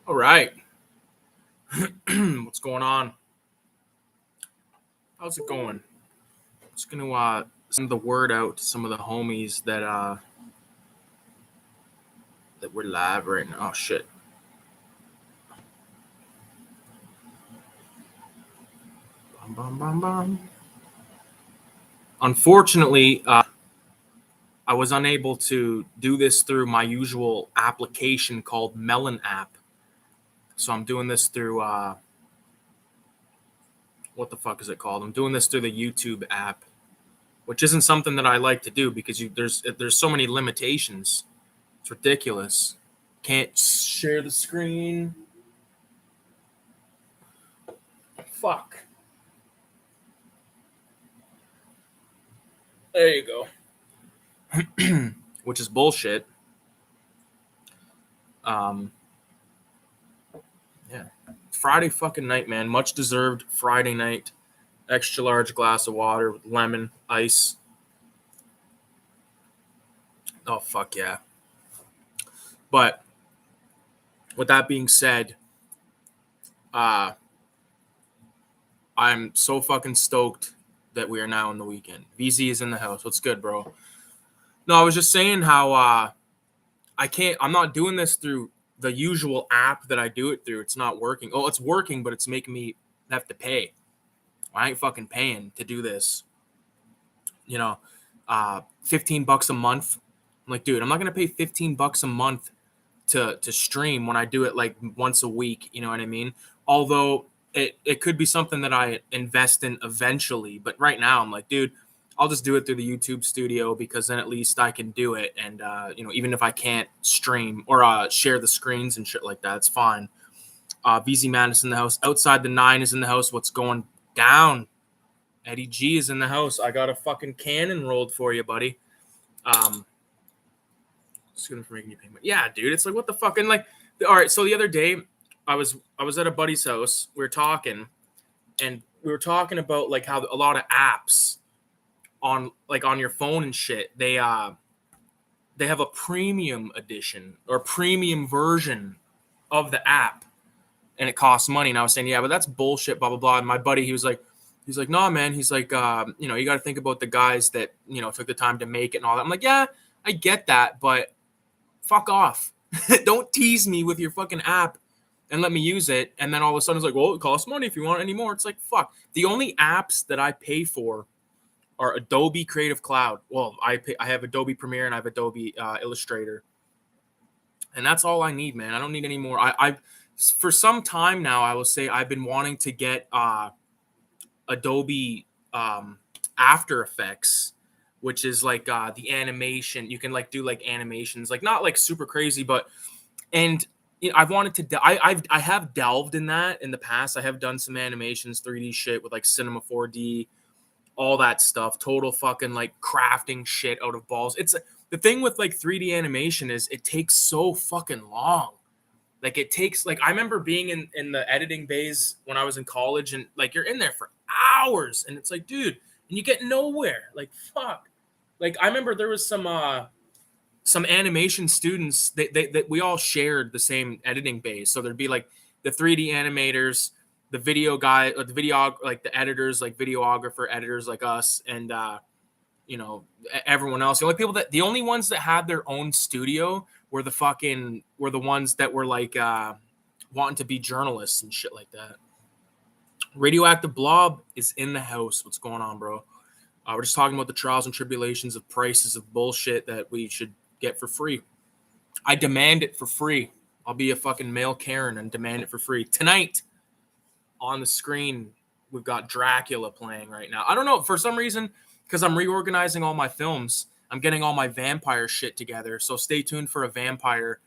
All right. What's going on? How's it going? Just gonna send the word out to some of the homies that we're live right now. Oh shit. Bum, bum, bum, bum. Unfortunately, I was unable to do this through my usual application called Melon app. So I'm doing this through what the fuck is it called? I'm doing this through the YouTube app, which isn't something that I like to do because there's so many limitations. It's ridiculous. Can't share the screen. Fuck. There you go. Which is bullshit. Yeah. Friday fucking night, man. Much deserved Friday night. Extra large glass of water with lemon, ice. Oh, fuck yeah. But with that being said, I'm so fucking stoked that we are now in the weekend. VZ is in the house. What's good, bro? No, I was just saying how I'm not doing this through the usual app that I do it through. It's not working. Oh, it's working, but it's making me have to pay. I ain't fucking paying to do this. You know, $15 a month. I'm like, dude, I'm not gonna pay $15 a month to stream when I do it like once a week. You know what I mean? Although it could be something that I invest in eventually, but right now I'm like, dude, I'll just do it through the YouTube studio because then at least I can do it. And, even if I can't stream or share the screens and shit like that, it's fine. VZ Madness in the house. Outside the 9 is in the house. What's going down? Eddie G is in the house. I got a fucking cannon rolled for you, buddy. Excuse me for making you payment. Yeah, dude. It's like, what the fuck? And like, all right. So the other day I was at a buddy's house. We were talking about like how a lot of apps on your phone and shit, they have a premium edition or premium version of the app and it costs money. And I was saying, yeah, but that's bullshit, blah, blah, blah. And my buddy, he's like, nah, man. He's like, you got to think about the guys that, took the time to make it and all that. I'm like, yeah, I get that, but fuck off. Don't tease me with your fucking app and let me use it. And then all of a sudden it's like, well, it costs money if you want it anymore. It's like, fuck. The only apps that I pay for are Adobe Creative Cloud. Well, I have Adobe Premiere and I have Adobe Illustrator. And that's all I need, man. I don't need any more. I for some time now, I will say I've been wanting to get Adobe After Effects, which is like the animation. You can like do like animations, like not like super crazy, but I've wanted to. I have delved in that in the past. I have done some animations, 3D shit with like Cinema 4D, all that stuff. Total fucking like crafting shit out of balls. It's the thing with like 3D animation is it takes so fucking long. Like it takes like I remember being in the editing bays when I was in college and like you're in there for hours and it's like, dude, and you get nowhere. Like fuck. Like I remember there was some animation students that we all shared the same editing base. So there'd be like the 3D animators, the video guy, the video like the editors, like videographer editors like us, and everyone else. The only ones that had their own studio were the ones that were like wanting to be journalists and shit like that. Radioactive Blob is in the house. What's going on, bro? We're just talking about the trials and tribulations of prices of bullshit that we should get for free. I demand it for free. I'll be a fucking male Karen and demand it for free. Tonight, on the screen, we've got Dracula playing right now. I don't know, for some reason, because I'm reorganizing all my films, I'm getting all my vampire shit together. So stay tuned for a vampire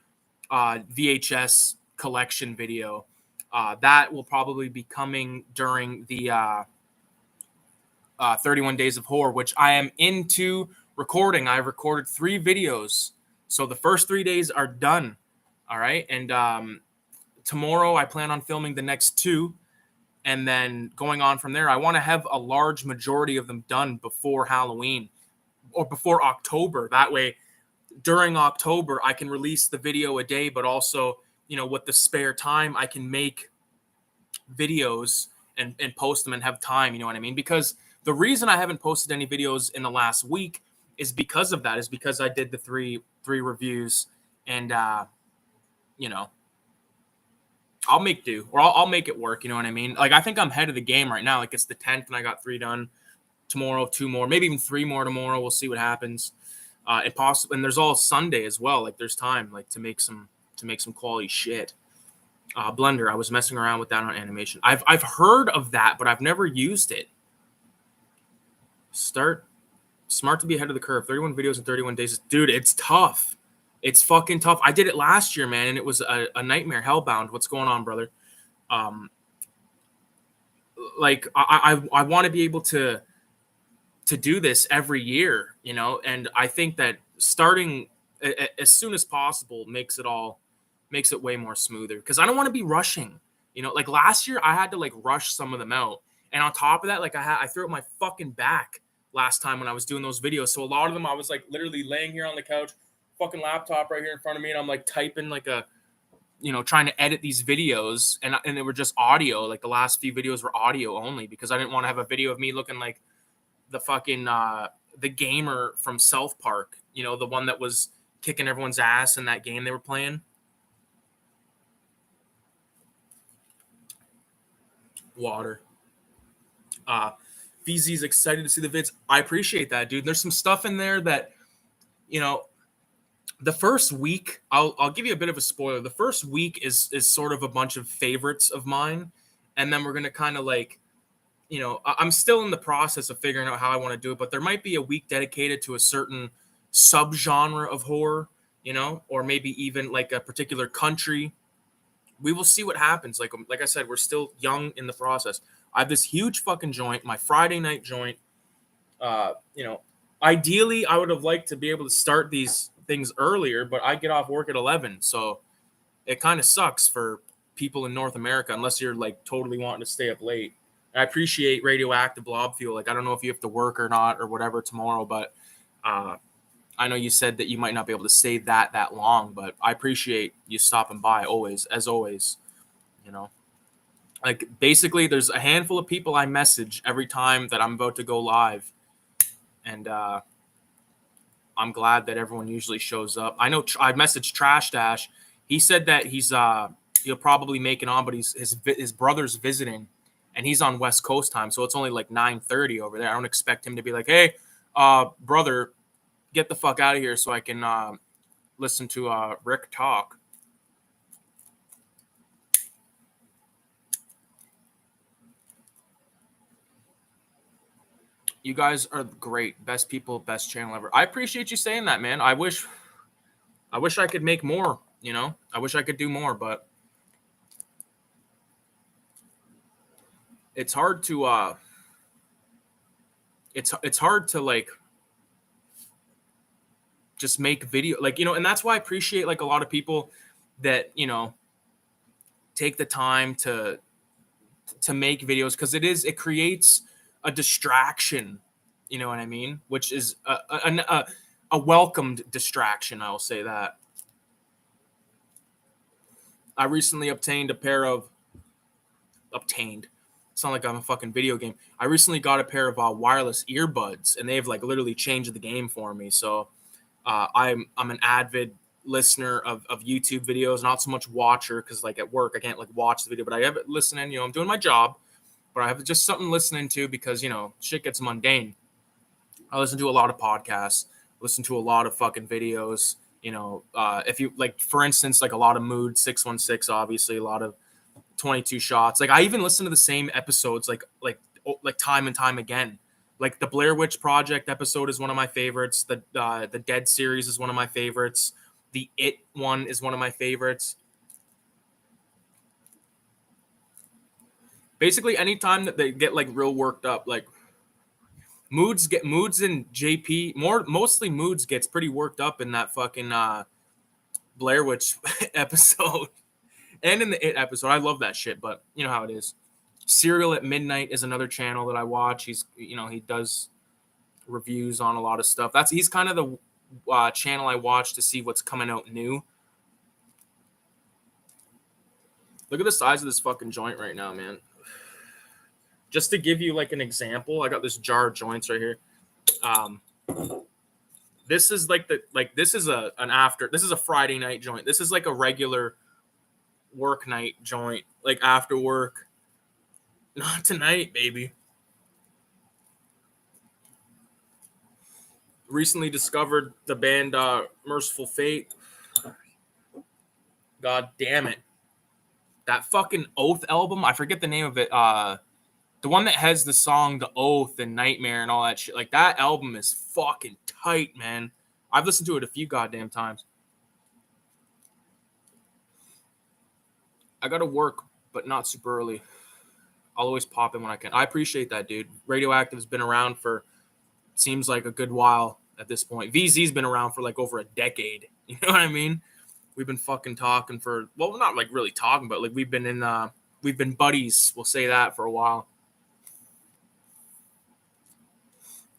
VHS collection video. That will probably be coming during the 31 Days of Horror, which I am into recording. I've recorded 3 videos. So the first 3 days are done. All right. And tomorrow I plan on filming the next 2. And then going on from there, I want to have a large majority of them done before Halloween or before October. That way, during October, I can release the video a day, but also with the spare time, I can make videos and post them and have time, you know what I mean? Because the reason I haven't posted any videos in the last week is because of that, is because I did the three reviews, and you know, I'll make do, or I'll make it work, you know what I mean? Like, I think I'm ahead of the game right now. Like, it's the 10th and I got 3 done. Tomorrow 2 more, maybe even 3 more tomorrow. We'll see what happens. And there's all Sunday as well. Like, there's time like to make some quality shit. Blender, I was messing around with that on animation. I've heard of that, but I've never used it. Smart to be ahead of the curve. 31 videos in 31 days. Dude, it's tough. It's fucking tough. I did it last year, man, and it was a nightmare. Hellbound. What's going on, brother? Like, I want to be able to do this every year, and I think that starting as soon as possible makes it way more smoother, because I don't want to be rushing. Like last year I had to like rush some of them out, and on top of that, like I threw out my fucking back last time when I was doing those videos. So a lot of them I was like literally laying here on the couch, fucking laptop right here in front of me, and I'm like typing like trying to edit these videos, and they were just audio. Like the last few videos were audio only, because I didn't want to have a video of me looking like the fucking the gamer from South Park, the one that was kicking everyone's ass in that game they were playing. Water. VZ's excited to see the vids. I appreciate that, dude. There's some stuff in there that, the first week, I'll give you a bit of a spoiler. The first week is sort of a bunch of favorites of mine, and then we're gonna kind of like, I'm still in the process of figuring out how I want to do it, but there might be a week dedicated to a certain subgenre of horror, or maybe even like a particular country. We will see what happens. Like I said, we're still young in the process. I have this huge fucking joint, my Friday night joint. Ideally, I would have liked to be able to start these things earlier, but I get off work at 11, so it kind of sucks for people in North America unless you're like totally wanting to stay up late. I appreciate radioactive blob fuel. Like, I don't know if you have to work or not or whatever tomorrow, but I know you said that you might not be able to stay that long, but I appreciate you stopping by always, as always. Like, basically there's a handful of people I message every time that I'm about to go live, and I'm glad that everyone usually shows up. I know I messaged Trash Dash. He said that he'll probably make it on, but his brother's visiting, and he's on West Coast time, so it's only like 9:30 over there. I don't expect him to be like, "Hey, brother, get the fuck out of here so I can listen to Rick talk." You guys are great. Best people, best channel ever. I appreciate you saying that, man. I wish I could make more, I wish I could do more, but it's hard to it's hard to like just make video, like, and that's why I appreciate like a lot of people that, take the time to make videos, because it creates a distraction, you know what I mean, which is a welcomed distraction. I'll say that. I recently obtained it's not like I'm a fucking video game. I recently got a pair of wireless earbuds, and they've like literally changed the game for me. So I'm an avid listener of YouTube videos, not so much watcher, because like at work I can't like watch the video, but I have it listening. I'm doing my job, but I have just something listening to, because shit gets mundane. I listen to a lot of podcasts, listen to a lot of fucking videos. If you like, for instance, like a lot of Mood 616, obviously a lot of 22 Shots. Like, I even listen to the same episodes like time and time again. Like the Blair Witch Project episode is one of my favorites. The Dead series is one of my favorites. The It one is one of my favorites. Basically, anytime that they get like real worked up, like Moods and JP, mostly Moods gets pretty worked up in that fucking Blair Witch episode. And in the It episode. I love that shit, but you know how it is. Serial at Midnight is another channel that I watch. He's, he does reviews on a lot of stuff. He's kind of the channel I watch to see what's coming out new. Look at the size of this fucking joint right now, man. Just to give you like an example, I got this jar of joints right here. This is like this is this is a Friday night joint. This is like a regular work night joint, like after work. Not tonight, baby. Recently discovered the band Merciful Fate. God damn it. That fucking Oath album, I forget the name of it. The one that has the song The Oath and Nightmare and all that shit. Like, that album is fucking tight, man. I've listened to it a few goddamn times. I gotta work, but not super early. I'll always pop in when I can. I appreciate that, dude. Radioactive's been around for, seems like a good while at this point. VZ's been around for like over a decade. You know what I mean? We've been fucking talking for, well, not like really talking, but like we've been buddies. We'll say that for a while.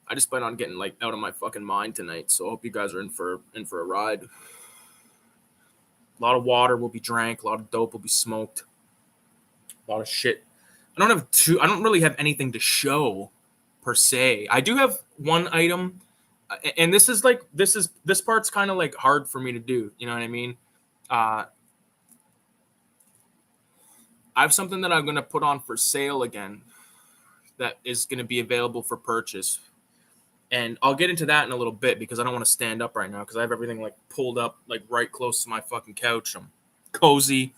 I just plan on getting like out of my fucking mind tonight. So I hope you guys are in for a ride. A lot of water will be drank. A lot of dope will be smoked. A lot of shit. I don't really have anything to show per se. I do have one item, and this part's kind of like hard for me to do. You know what I mean? I have something that I'm gonna put on for sale again. That is gonna be available for purchase. And I'll get into that in a little bit because I don't want to stand up right now because I have everything like pulled up like right close to my fucking couch. I'm cozy.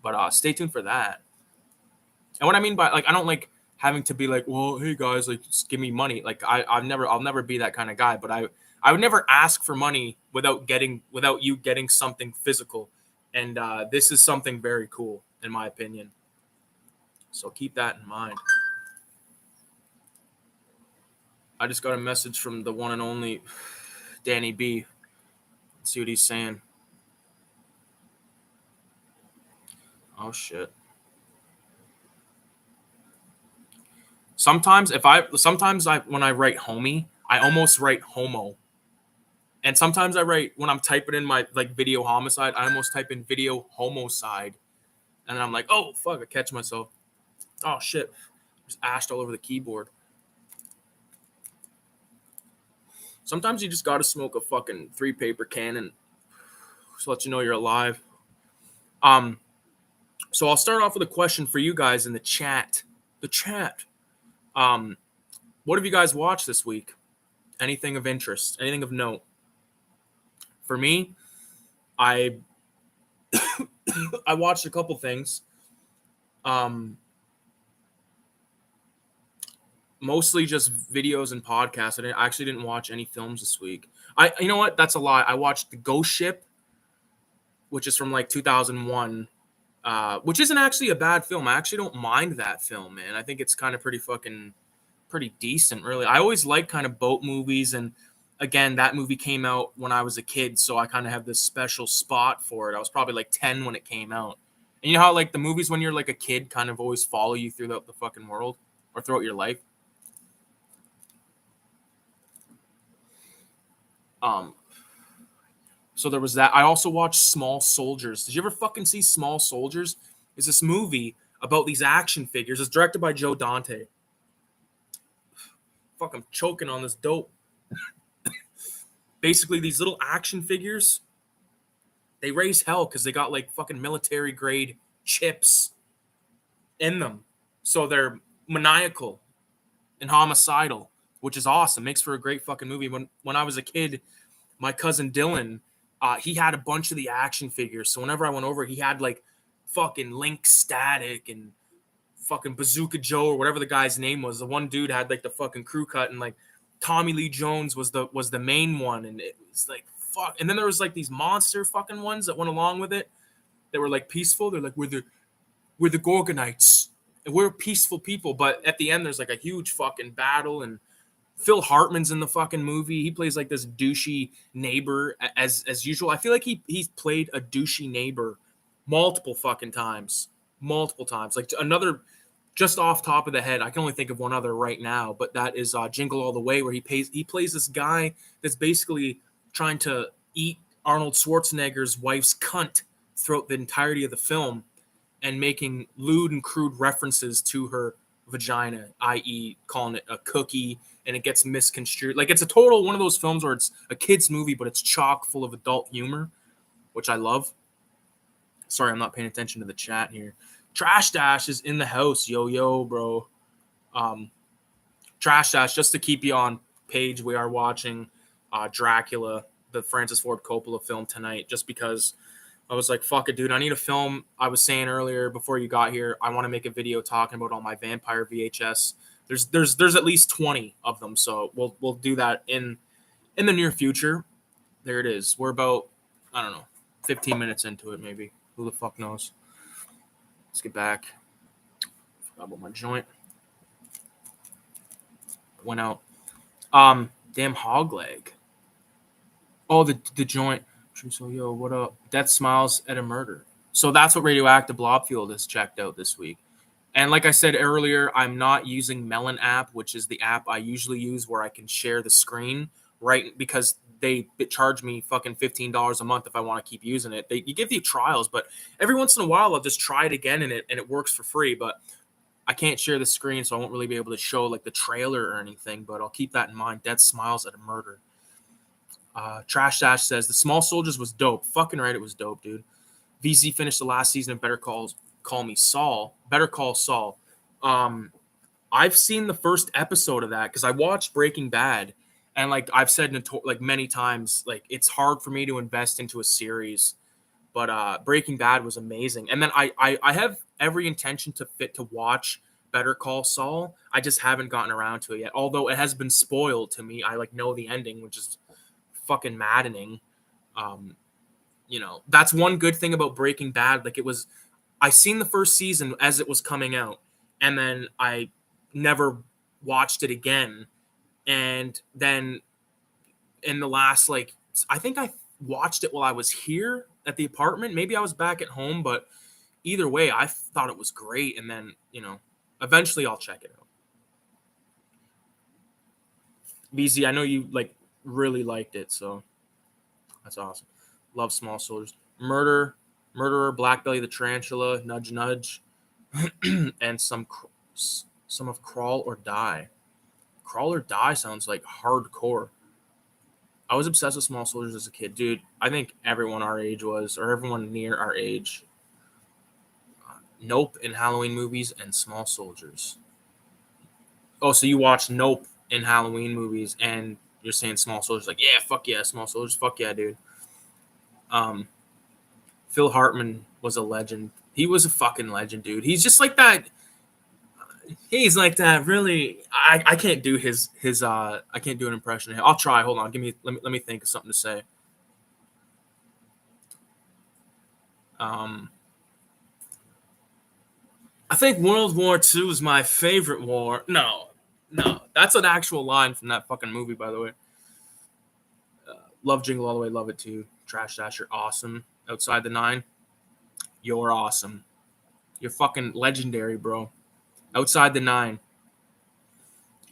But stay tuned for that. And what I mean by like I don't like having to be like, well, hey guys, like just give me money. Like I'll never be that kind of guy. But I would never ask for money without you getting something physical. And this is something very cool in my opinion. So keep that in mind. I just got a message from the one and only Danny B. Let's see what he's saying. Oh shit. Sometimes when I write homie, I almost write homo. And sometimes when I'm typing in my like Videohomicide, I almost type in Videohomicide. And then I'm like, oh fuck, I catch myself. Oh shit. Just ashed all over the keyboard. Sometimes you just gotta smoke a fucking 3 paper can and just let you know you're alive. So I'll start off with a question for you guys in the chat. What have you guys watched this week? Anything of interest? Anything of note? For me, I watched a couple things. Mostly just videos and podcasts. I actually didn't watch any films this week. You know what? That's a lie. I watched The Ghost Ship, which is from like 2001, which isn't actually a bad film. I actually don't mind that film, man. I think it's kind of pretty decent, really. I always like kind of boat movies, and again, that movie came out when I was a kid, so I kind of have this special spot for it. I was probably like 10 when it came out. And you know how like the movies when you're like a kid kind of always follow you throughout the fucking world or throughout your life? So there was that. I also watched Small Soldiers. Did you ever fucking see Small Soldiers? It's this movie about these action figures. It's directed by Joe Dante. Fuck, I'm choking on this dope. Basically, these little action figures, they raise hell because they got like fucking military grade chips in them. So they're maniacal and homicidal, which is awesome. Makes for a great fucking movie. When I was a kid, my cousin Dylan, he had a bunch of the action figures. So whenever I went over, he had like fucking Link Static and fucking Bazooka Joe or whatever the guy's name was. The one dude had like the fucking crew cut, and like Tommy Lee Jones was the main one, and it was like fuck. And then there was like these monster fucking ones that went along with it. They were like peaceful. They're like we're the Gorgonites, and we're peaceful people. But at the end, there's like a huge fucking battle, and Phil Hartman's in the fucking movie. He plays like this douchey neighbor as usual. I feel like he's played a douchey neighbor multiple fucking times. Like another, just off top of the head, I can only think of one other right now, but that is Jingle All the Way, where he plays this guy that's basically trying to eat Arnold Schwarzenegger's wife's cunt throughout the entirety of the film. and making lewd and crude references to her vagina, i.e., calling it a cookie, and it gets misconstrued. Like, it's a total one of those films where it's a kid's movie, but it's chock full of adult humor, which I love. Sorry, I'm not paying attention to the chat here. Trash Dash is in the house. Yo, bro. Trash Dash, just to keep you on page, we are watching Dracula, the Francis Ford Coppola film tonight, just because I was like, fuck it, dude. I need a film. I was saying earlier before you got here, I want to make a video talking about all my vampire VHS. There's at least 20 of them, so we'll do that in the near future. There it is. We're about, I don't know, 15 minutes into it, maybe. Who the fuck knows? Let's get back. Forgot about my joint. Went out. Damn hog leg. Oh, the joint. So, yo, what up? Death smiles at a murder. So that's what Radioactive Blobfield has checked out this week. And like I said earlier, I'm not using Melon app, which is the app I usually use where I can share the screen, right? Because they charge me fucking $15 a month if I want to keep using it. You give you trials, but every once in a while I'll just try it again and it works for free. But I can't share the screen, so I won't really be able to show like the trailer or anything. But I'll keep that in mind. Dead smiles at a murder. Trash Dash says the Small Soldiers was dope. Fucking right, it was dope, dude. VZ finished the last season of Better Call Me Saul. Better Call Saul. I've seen the first episode of that because I watched Breaking Bad, and like I've said like many times, like it's hard for me to invest into a series, but Breaking Bad was amazing. And then I have every intention to watch Better Call Saul. I just haven't gotten around to it yet. Although it has been spoiled to me, I like know the ending, which is fucking maddening. That's one good thing about Breaking Bad. Like I seen the first season as it was coming out, and then I never watched it again. And then in the last, like, I think I watched it while I was here at the apartment. Maybe I was back at home, but either way, I thought it was great. And then, eventually I'll check it out. BZ, I know you like really liked it, so that's awesome. Love Small Soldiers. Murderer, Blackbelly the Tarantula, Nudge Nudge, and some of Crawl or Die. Crawl or Die sounds like hardcore. I was obsessed with Small Soldiers as a kid, dude. I think everyone our age was, or everyone near our age. Nope in Halloween movies and Small Soldiers. Oh, so you watch Nope in Halloween movies and you're saying Small Soldiers? Like, yeah, fuck yeah, Small Soldiers, fuck yeah, dude. Phil Hartman was a legend. He was a fucking legend, dude. He's just like that. He's like that. Really, I can't do his. I can't do an impression of him. I'll try. Hold on. Let me think of something to say. I think World War II is my favorite war. No, that's an actual line from that fucking movie, by the way. Love Jingle All the Way, love it too. Trash Dash, you're awesome. Outside the Nine, you're awesome. You're fucking legendary, bro. Outside the Nine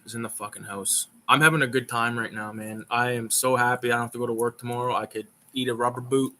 is in the fucking house. I'm having a good time right now, man. I am so happy I don't have to go to work tomorrow. I could eat a rubber boot.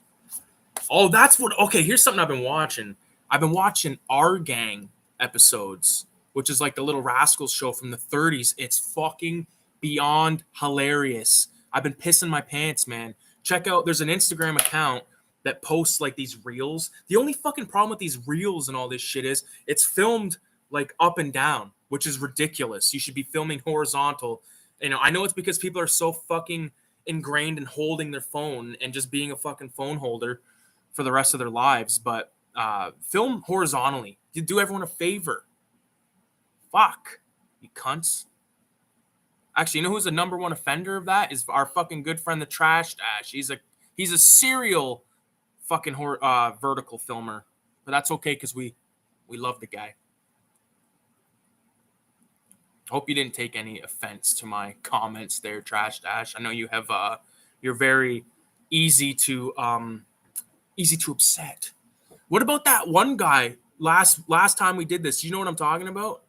Oh, that's what. Okay, here's something I've been watching. I've been watching Our Gang episodes, which is like the Little Rascals show from the 30s. It's fucking beyond hilarious. I've been pissing my pants, man. Check out, there's an Instagram account that posts like these reels. The only fucking problem with these reels and all this shit is it's filmed like up and down, which is ridiculous. You should be filming horizontal. I know it's because people are so fucking ingrained in holding their phone and just being a fucking phone holder for the rest of their lives, but film horizontally. You do everyone a favor. Fuck, you cunts. Actually, you know who's the number one offender of that? Is our fucking good friend the Trash Dash. He's a serial fucking vertical filmer, but that's okay because we love the guy. Hope you didn't take any offense to my comments there, Trash Dash. I know you have you're very easy to upset. What about that one guy last time we did this? You know what I'm talking about?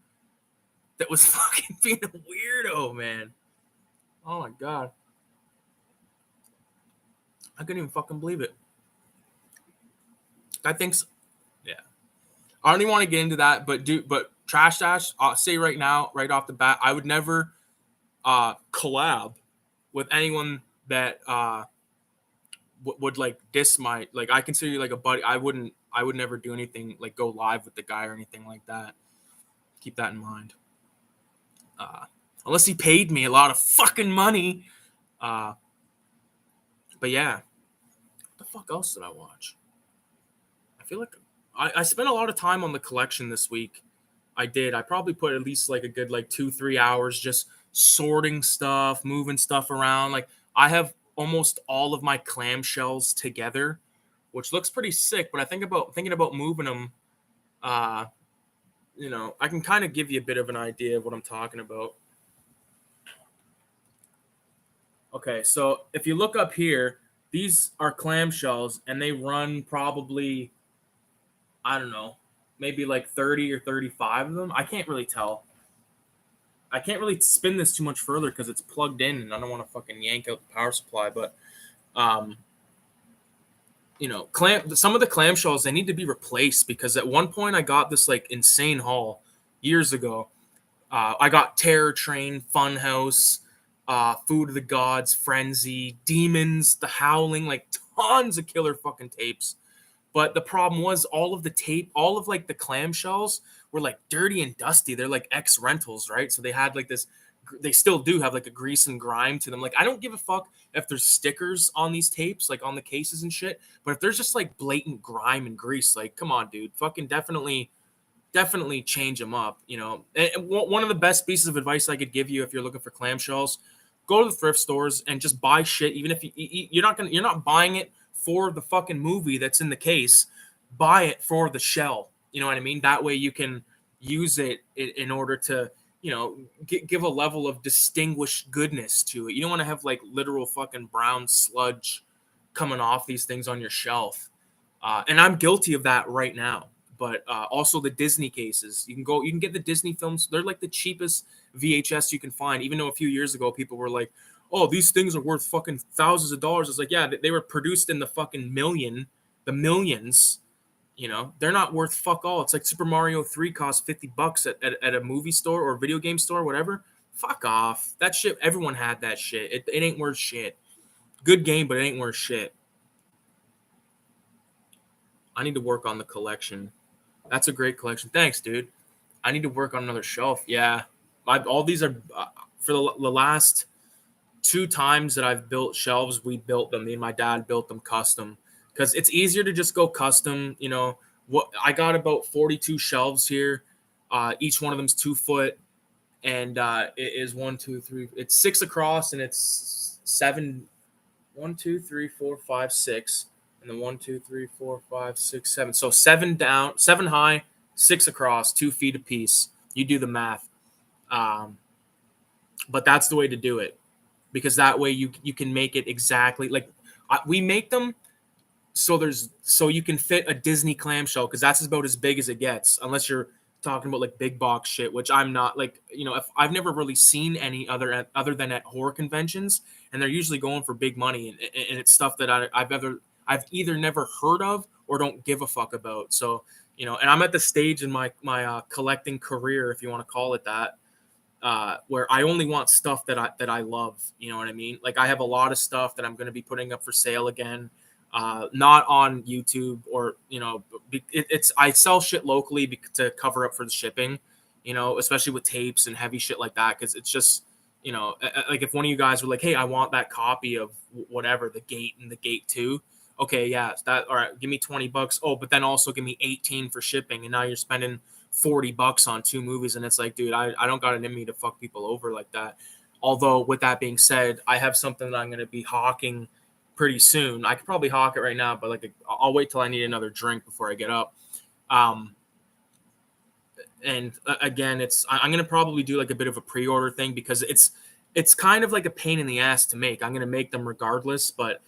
That was fucking being a weirdo, man. Oh my god. I couldn't even fucking believe it. Yeah. I don't even want to get into that, but Trash Dash, I'll say right now, right off the bat, I would never collab with anyone that would like diss my, like, I consider you like a buddy. I would never do anything like go live with the guy or anything like that. Keep that in mind. Unless he paid me a lot of fucking money. But yeah. What the fuck else did I watch? I feel like I spent a lot of time on the collection this week. I did. I probably put at least like a good like 2-3 hours just sorting stuff, moving stuff around. Like I have almost all of my clamshells together, which looks pretty sick. But I thinking about moving them. You know, I can kind of give you a bit of an idea of what I'm talking about. Okay, so if you look up here, these are clamshells, and they run probably, I don't know, maybe like 30 or 35 of them. I can't really tell. I can't really spin this too much further because it's plugged in, and I don't want to fucking yank out the power supply. But, you know, some of the clamshells, they need to be replaced because at one point I got this like insane haul years ago. I got Terror Train, Funhouse, Food of the Gods, Frenzy, Demons, The Howling, like tons of killer fucking tapes. But the problem was all of the tape, all of like the clamshells were like dirty and dusty. They're like ex rentals, right? So they had like this, they still do have like a grease and grime to them. Like I don't give a fuck if there's stickers on these tapes, like on the cases and shit. But if there's just like blatant grime and grease, like come on, dude, fucking definitely change them up, you know. And one of the best pieces of advice I could give you if you're looking for clamshells, go to the thrift stores and just buy shit. Even if you're not buying it for the fucking movie that's in the case, buy it for the shell. You know what I mean? That way you can use it in order to, you know, give a level of distinguished goodness to it. You don't want to have like literal fucking brown sludge coming off these things on your shelf. And I'm guilty of that right now. But also the Disney cases. You can get the Disney films. They're like the cheapest VHS you can find. Even though a few years ago people were like, "Oh, these things are worth fucking thousands of dollars." It's like, yeah, they were produced in the fucking the millions. You know, they're not worth fuck all. It's like Super Mario 3 cost $50 at a movie store or video game store, whatever. Fuck off. That shit. Everyone had that shit. It ain't worth shit. Good game, but it ain't worth shit. I need to work on the collection. That's a great collection. Thanks, dude. I need to work on another shelf. Yeah. All these are for the last 2 times that I've built shelves, we built them. Me and my dad built them custom because it's easier to just go custom. You know, what I got about 42 shelves here. Each one of them's 2 foot, and it is 1, 2, 3. It's 6 across, and it's 7. 1, 2, 3, 4, 5, 6. And then 1, 2, 3, 4, 5, 6, 7. So 7 down, 7 high, 6 across, 2 feet apiece. You do the math. But that's the way to do it, because that way you can make it exactly like we make them. So you can fit a Disney clamshell, because that's about as big as it gets, unless you're talking about like big box shit, which I'm not. Like, you know, if I've never really seen any other than at horror conventions, and they're usually going for big money, and it's stuff that I've either never heard of or don't give a fuck about. So, you know, and I'm at the stage in my collecting career, if you want to call it that, where I only want stuff that I love. You know what I mean? Like I have a lot of stuff that I'm going to be putting up for sale again, not on YouTube, or, you know, I sell shit locally to cover up for the shipping, you know, especially with tapes and heavy shit like that, because it's just, you know, like if one of you guys were like, "Hey, I want that copy of whatever, The Gate and The Gate 2." Okay, yeah, that all right, give me $20. Oh, but then also give me 18 for shipping, and now you're spending $40 on 2 movies, and it's like, dude, I don't got it in me to fuck people over like that. Although, with that being said, I have something that I'm going to be hawking pretty soon. I could probably hawk it right now, but like I'll wait till I need another drink before I get up. And again, I'm going to probably do like a bit of a pre-order thing, because it's kind of like a pain in the ass to make. I'm going to make them regardless, but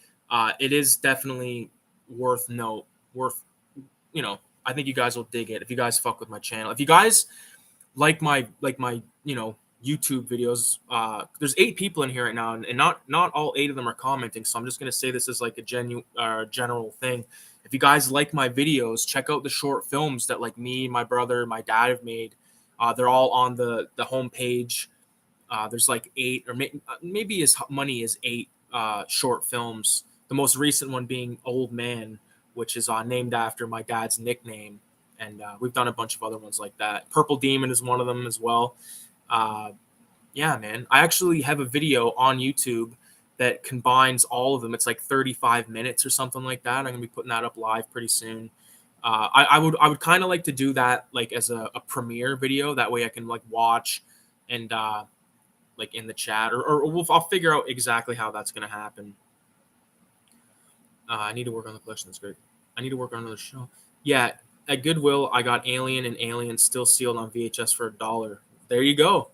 it is definitely worth, you know, I think you guys will dig it if you guys fuck with my channel. If you guys like my, you know, YouTube videos. There's 8 people in here right now, and not all 8 of them are commenting. So I'm just gonna say this is like a general thing. If you guys like my videos, check out the short films that like me, my brother, my dad have made. They're all on the homepage. There's like 8 or maybe as many as 8 short films. The most recent one being Old Man, which is named after my dad's nickname. And we've done a bunch of other ones like that. Purple Demon is one of them as well. Yeah, man. I actually have a video on YouTube that combines all of them. It's like 35 minutes or something like that. I'm gonna be putting that up live pretty soon. I would kind of like to do that like as a premiere video. That way I can like watch and like in the chat, or I'll figure out exactly how that's gonna happen. I need to work on the collection. That's great. I need to work on another show. Yeah, at Goodwill, I got Alien and Alien still sealed on VHS for $1. There you go.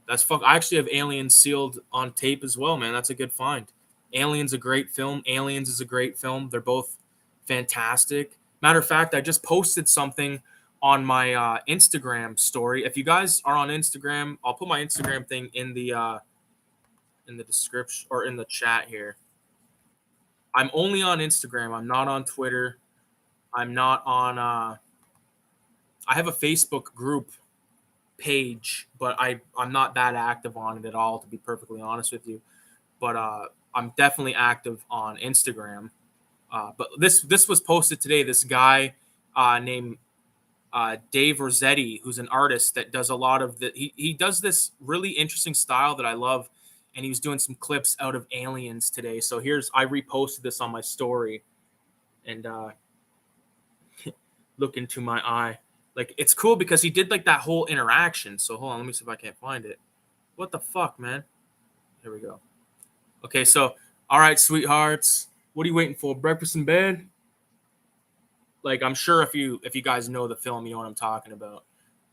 That's fuck. I actually have Alien sealed on tape as well, man. That's a good find. Alien's a great film. Aliens is a great film. They're both fantastic. Matter of fact, I just posted something on my Instagram story. If you guys are on Instagram, I'll put my Instagram thing in the description or in the chat here. I'm only on Instagram. I'm not on Twitter. I'm not on. I have a Facebook group page, but I'm not that active on it at all, to be perfectly honest with you. But I'm definitely active on Instagram. But this was posted today. This guy named Dave Rossetti, who's an artist that does a lot of the. He does this really interesting style that I love, and he was doing some clips out of Aliens today. So I reposted this on my story, and look into my eye. Like, it's cool because he did like that whole interaction. So hold on, let me see if I can't find it. What the fuck, man? Here we go. Okay, so all right, sweethearts, what are you waiting for? Breakfast in bed? Like, I'm sure if you guys know the film, you know what I'm talking about.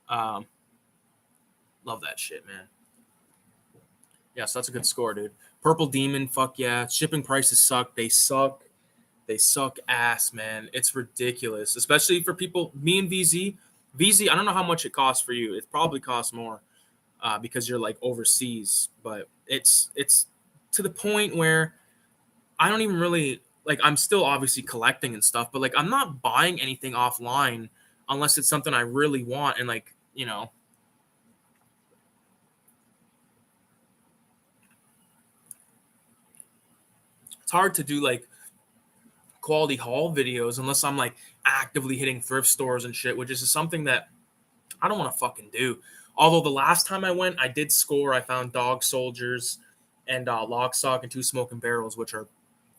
Love that shit, man. Yes, that's a good score, dude. Purple Demon, fuck yeah. Shipping prices suck. They suck. They suck ass, man. It's ridiculous, especially for people. Me and VZ. VZ, I don't know how much it costs for you. It probably costs more because you're like overseas. But it's to the point where I don't even really like. I'm still obviously collecting and stuff, but like I'm not buying anything offline unless it's something I really want. And like, you know, it's hard to do like quality haul videos unless I'm like actively hitting thrift stores and shit, which is something that I don't want to fucking do. Although the last time I went, I did score. I found Dog Soldiers and Lock, Stock, and Two Smoking Barrels, which are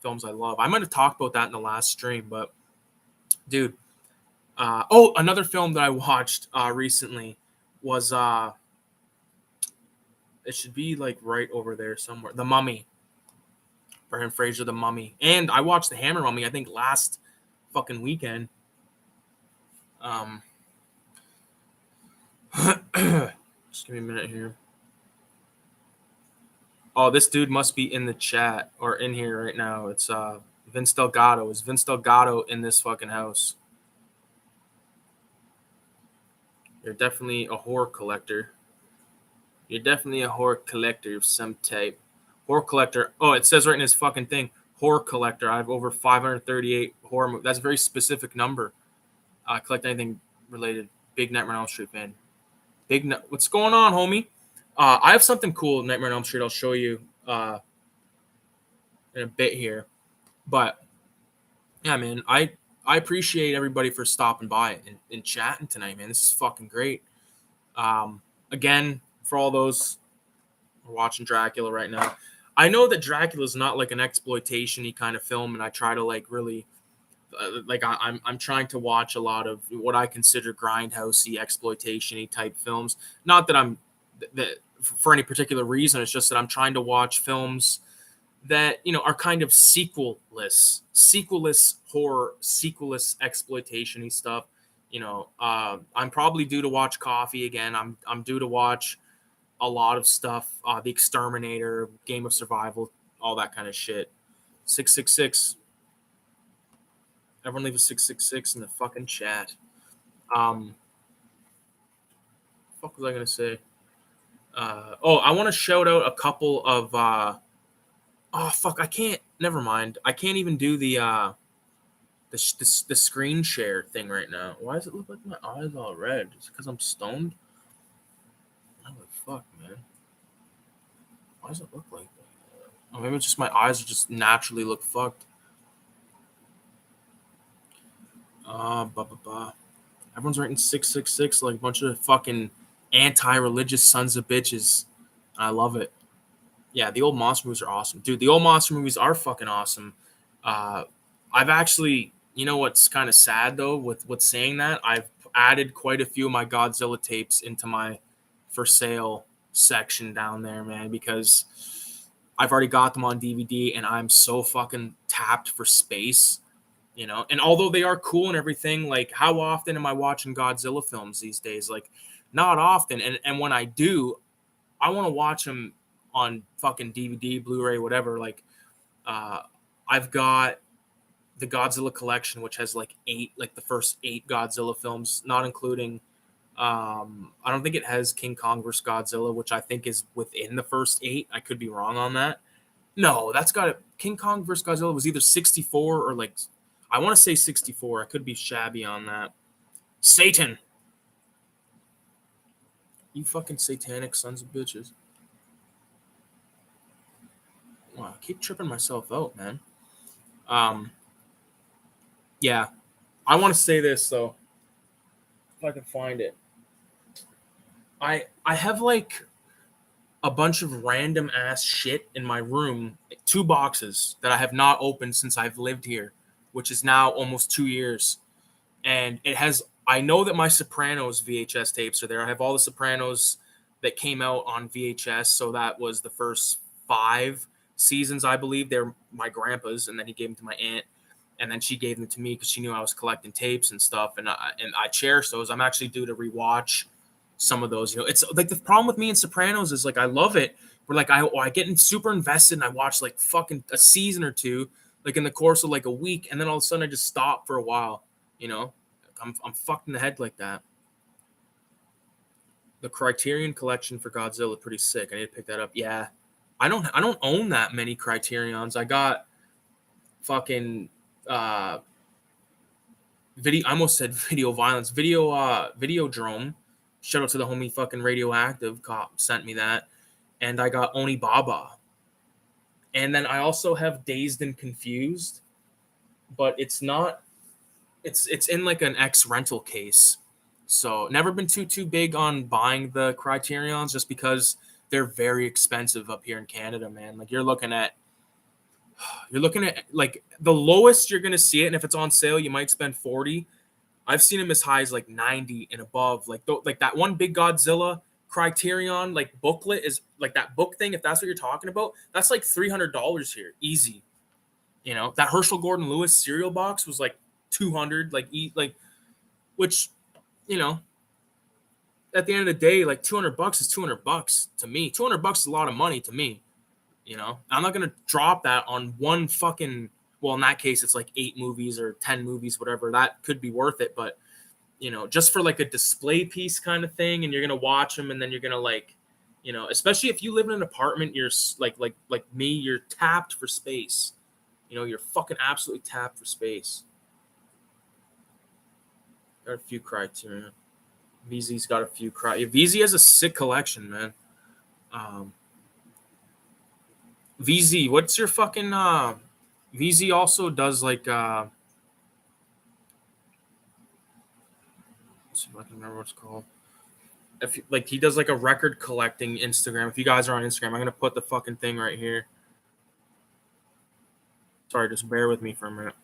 films I love. I might have talked about that in the last stream, but dude. Another film that I watched recently was it should be like right over there somewhere. The Mummy. Brendan Fraser, The Mummy. And I watched The Hammer Mummy, I think last fucking weekend. Just give me a minute here. Oh, this dude must be in the chat or in here right now. It's Vince Delgado. Is Vince Delgado in this fucking house? You're definitely a horror collector. You're definitely a horror collector of some type. Horror collector. Oh, it says right in his fucking thing, horror collector. I have over 538 horror movies. That's a very specific number. I collect anything related. Big Nightmare on Elm Street fan. What's going on, homie? I have something cool, Nightmare on Elm Street. I'll show you in a bit here. But yeah, man, I appreciate everybody for stopping by and chatting tonight, man. This is fucking great. Again, for all those who are watching Dracula right now, I know that Dracula is not like an exploitation-y kind of film, and I try to like really I'm trying to watch a lot of what I consider grindhousey, exploitation-y type films. Not that I'm that for any particular reason. It's just that I'm trying to watch films that are kind of sequelless horror, sequelless exploitation-y stuff. I'm probably due to watch Coffee again. I'm due to watch a lot of stuff. The Exterminator, Game of Survival, all that kind of shit. 666. Everyone leave a 666 in the fucking chat. What was I gonna say? I want to shout out a couple of. Oh fuck! I can't. Never mind. I can't even do the screen share thing right now. Why does it look like my eyes all red? Is it because I'm stoned? What the fuck, man? Why does it look like that? Oh, maybe it's just my eyes are just naturally look fucked. Everyone's writing 666 like a bunch of fucking anti-religious sons of bitches. I love it. Yeah, the old monster movies are awesome, dude. The old monster movies are fucking awesome. Uh, I've actually, you know what's kind of sad though with saying that, I've added quite a few of my Godzilla tapes into my for sale section down there, man, because I've already got them on DVD and I'm so fucking tapped for space, you know. And although they are cool and everything, like how often am I watching Godzilla films these days? Like not often. And when I do, I want to watch them on fucking DVD, Blu-ray, whatever. Like I've got the Godzilla collection, which has like the first 8 Godzilla films, not including I don't think it has King Kong vs. Godzilla, which I think is within the first 8. I could be wrong on that. No, that's got it. King Kong vs. Godzilla was either 64 or like, I want to say 64. I could be shabby on that. Satan. You fucking satanic sons of bitches. Wow, I keep tripping myself out, man. Yeah. I want to say this though. If I can find it. I have like a bunch of random ass shit in my room, 2 boxes that I have not opened since I've lived here, which is now almost 2 years. And it has, I know that my Sopranos VHS tapes are there. I have all the Sopranos that came out on VHS. So that was the first 5 seasons, I believe. They're my grandpa's, and then he gave them to my aunt, and then she gave them to me because she knew I was collecting tapes and stuff. And I cherish those. I'm actually due to rewatch some of those. You know, it's like the problem with me and Sopranos is like I love it, but like I get super invested and I watch like fucking a season or 2, like in the course of like a week, and then all of a sudden I just stop for a while. You know, I'm fucked in the head like that. The Criterion collection for Godzilla, pretty sick. I need to pick that up. Yeah, I don't own that many Criterions. I got fucking video. I almost said video violence. Videodrome. Shout out to the homie fucking radioactive cop sent me that, and I got Onibaba, and then I also have Dazed and Confused, but it's not. It's in like an X rental case. So never been too big on buying the Criterions just because they're very expensive up here in Canada, man. Like you're looking at like the lowest you're gonna see it, and if it's on sale, you might spend 40. I've seen them as high as like 90 and above. Like that one big Godzilla Criterion like booklet is like that book thing. If that's what you're talking about, that's like $300 here, easy. You know, that Herschel Gordon Lewis cereal box was like 200, like which, you know, at the end of the day, like $200 is $200 to me. $200 is a lot of money to me. You know, I'm not gonna drop that on one fucking. Well, in that case, it's like 8 movies or 10 movies, whatever. That could be worth it, but you know, just for like a display piece kind of thing, and you're gonna watch them, and then you're gonna like, you know, especially if you live in an apartment, you're like me, you're tapped for space. You know, you're fucking absolutely tapped for space. Got a few criteria. VZ's got a few criteria. VZ has a sick collection, man. VZ, what's your fucking VZ also does like let's see if I can remember what it's called. If like he does like a record collecting Instagram. If you guys are on Instagram, I'm gonna put the fucking thing right here. Sorry, just bear with me for a minute.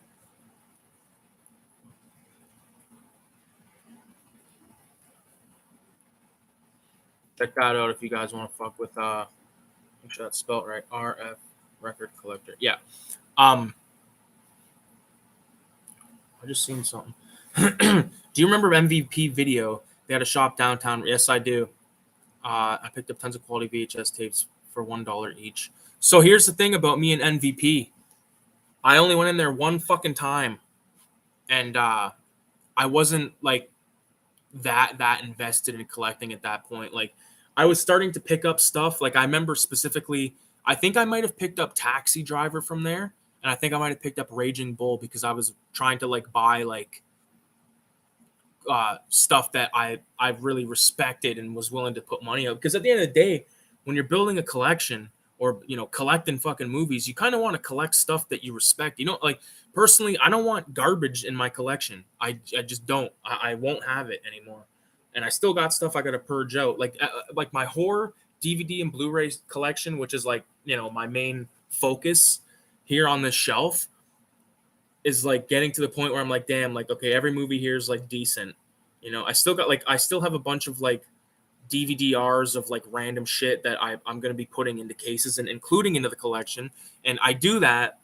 Check that out if you guys want to fuck with make sure that's spelled right. RF record collector. Yeah. I just seen something. Do you remember MVP Video? They had a shop downtown. Yes, I do. I picked up tons of quality VHS tapes for $1 each. So here's the thing about me and MVP. I only went in there one fucking time, and I wasn't like that invested in collecting at that point. Like I was starting to pick up stuff. Like I remember specifically, I think I might have picked up Taxi Driver from there, and I think I might have picked up Raging Bull because I was trying to like buy like stuff that I really respected and was willing to put money up. Because at the end of the day, when you're building a collection or collecting fucking movies, you kind of want to collect stuff that you respect. Like personally, I don't want garbage in my collection. I just don't. I won't have it anymore. And I still got stuff I got to purge out, like my horror DVD and Blu-ray collection, which is like my main focus here on this shelf, is like getting to the point where I'm like, damn, like okay, every movie here is like decent. I still have a bunch of like DVD-Rs of like random shit that I'm gonna be putting into cases and including into the collection. And I do that,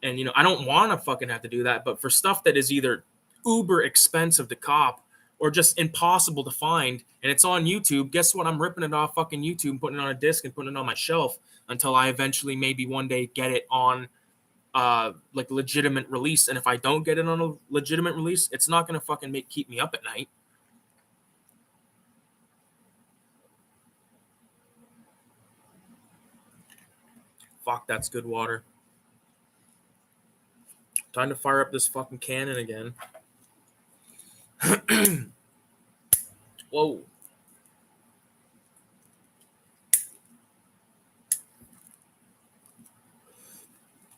and I don't want to fucking have to do that, but for stuff that is either uber expensive to cop or just impossible to find, and it's on YouTube, guess what? I'm ripping it off fucking YouTube, putting it on a disc, and putting it on my shelf until I eventually maybe one day get it on like legitimate release. And if I don't get it on a legitimate release, it's not gonna fucking keep me up at night. Fuck, that's good water. Time to fire up this fucking cannon again. Whoa.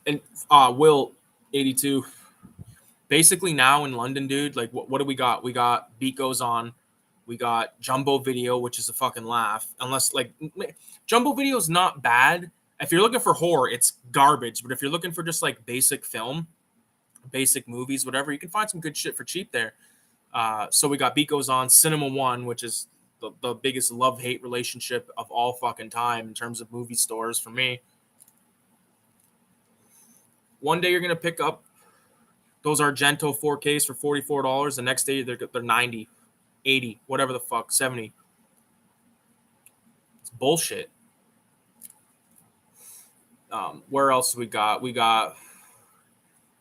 And Will 82. Basically now in London, dude, like what do we got? We got Beat Goes On. We got Jumbo Video, which is a fucking laugh. Unless like Jumbo Video is not bad. If you're looking for horror, it's garbage. But if you're looking for just like basic film, basic movies, whatever, you can find some good shit for cheap there. So we got Beat Goes On, Cinema One, which is the biggest love-hate relationship of all fucking time in terms of movie stores for me. One day you're gonna pick up those Argento 4Ks for $44. The next day they're 90, 80, whatever the fuck, 70. It's bullshit. Where else we got?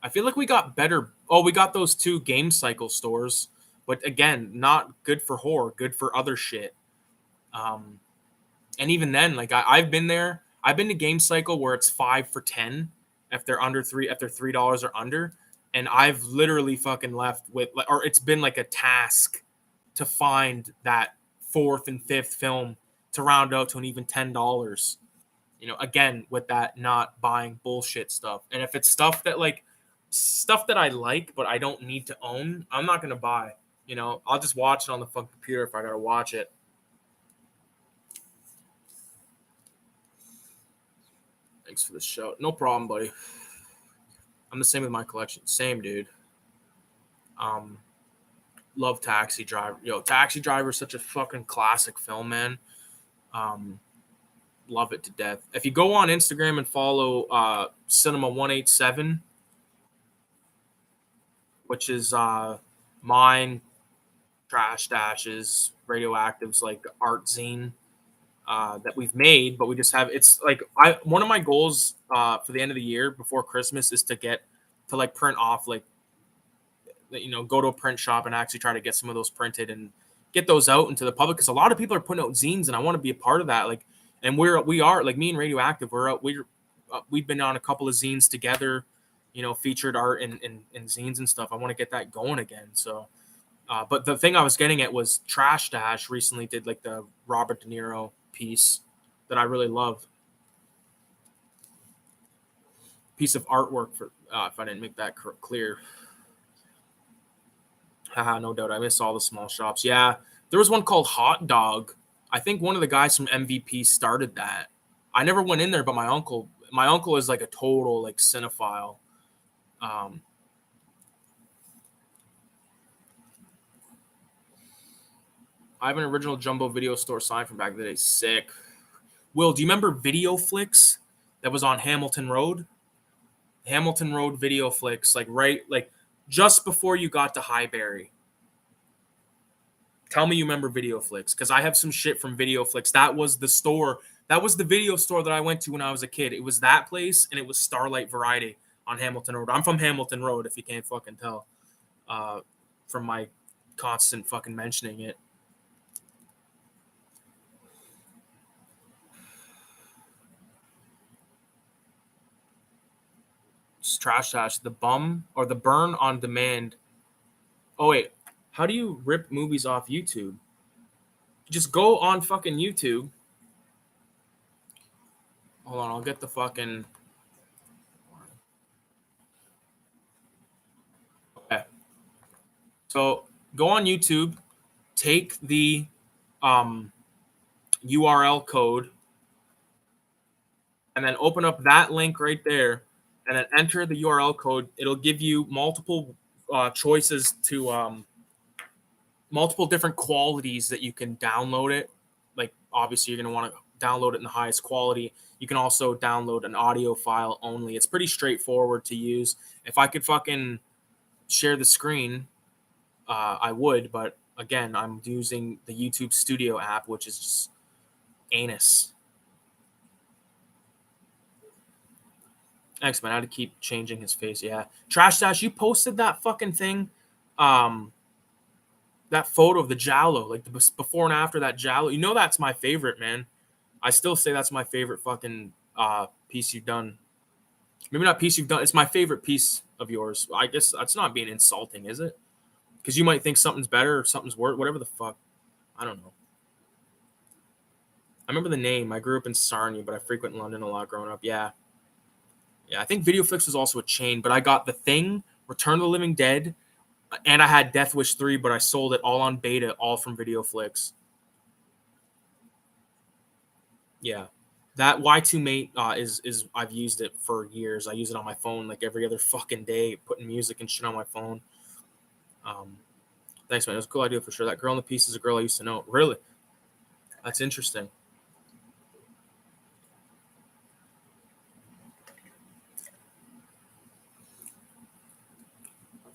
I feel like we got better. Oh, we got those 2 Game Cycle stores, but again, not good for horror, good for other shit. And even then, like I've been there. I've been to Game Cycle where it's 5 for 10 if they're under $3, if they're $3 or under. And I've literally fucking left with, or it's been like a task to find that 4th and 5th film to round out to an even $10. Again, with that not buying bullshit stuff. And if it's stuff that I like, but I don't need to own, I'm not going to buy. I'll just watch it on the fucking computer if I got to watch it. Thanks for the show. No problem, buddy. I'm the same with my collection. Same, dude. Love Taxi Driver. Yo, Taxi Driver is such a fucking classic film, man. Love it to death. If you go on Instagram and follow Cinema 187, which is mine, Trash Dashes, Radioactive's like art zine that we've made, but we just have, it's like one of my goals for the end of the year before Christmas is to get to like print off, like go to a print shop and actually try to get some of those printed and get those out into the public, because a lot of people are putting out zines and I want to be a part of that. Like, and we are like, me and Radioactive, we've been on a couple of zines together, featured art and zines and stuff. I want to get that going again. So but the thing I was getting at was Trash Dash recently did like the Robert De Niro piece that I really love. Piece of artwork for if I didn't make that clear. Haha, no doubt. I miss all the small shops. Yeah, there was one called Hot Dog. I think one of the guys from MVP started that. I never went in there, but my uncle is like a total like cinephile. I have an original Jumbo Video store sign from back in the day. Sick. Will, do you remember Video Flicks that was on Hamilton Road? Hamilton Road Video Flicks, like just before you got to Highbury. Tell me you remember Video Flicks, because I have some shit from Video Flicks. That was the store. That was the video store that I went to when I was a kid. It was that place, and it was Starlight Variety on Hamilton Road. I'm from Hamilton Road, if you can't fucking tell, from my constant fucking mentioning it. trash dash. The bum or the burn on demand. Oh wait, how do you rip movies off YouTube? Just go on fucking YouTube. Hold on, I'll get the fucking. Okay. So go on YouTube, take the um, URL code, and then open up that link right there, and then enter the URL code. It'll give you multiple choices to multiple different qualities that you can download it. Like obviously you're going to want to download it in the highest quality. You can also download an audio file only. It's pretty straightforward to use. If I could fucking share the screen, I would, but again, I'm using the YouTube Studio app, which is just anus. Thanks, man. I had to keep changing his face. Yeah. Trash Dash, you posted that fucking thing. That photo of the giallo, like the before and after that giallo. You know that's my favorite, man. I still say that's my favorite fucking piece you've done. Maybe not piece you've done. It's my favorite piece of yours. I guess that's not being insulting, is it? Because you might think something's better or something's worse. Whatever the fuck. I don't know. I remember the name. I grew up in Sarnia, but I frequent London a lot growing up. Yeah. Yeah, I think Videoflix was also a chain, but I got The Thing, Return of the Living Dead, and I had Death Wish 3, but I sold it all on beta, all from Videoflix. Yeah. That Y2 Mate is I've used it for years. I use it on my phone like every other fucking day, putting music and shit on my phone. Thanks, man. It was a cool idea for sure. That girl in the piece is a girl I used to know. Really? That's interesting.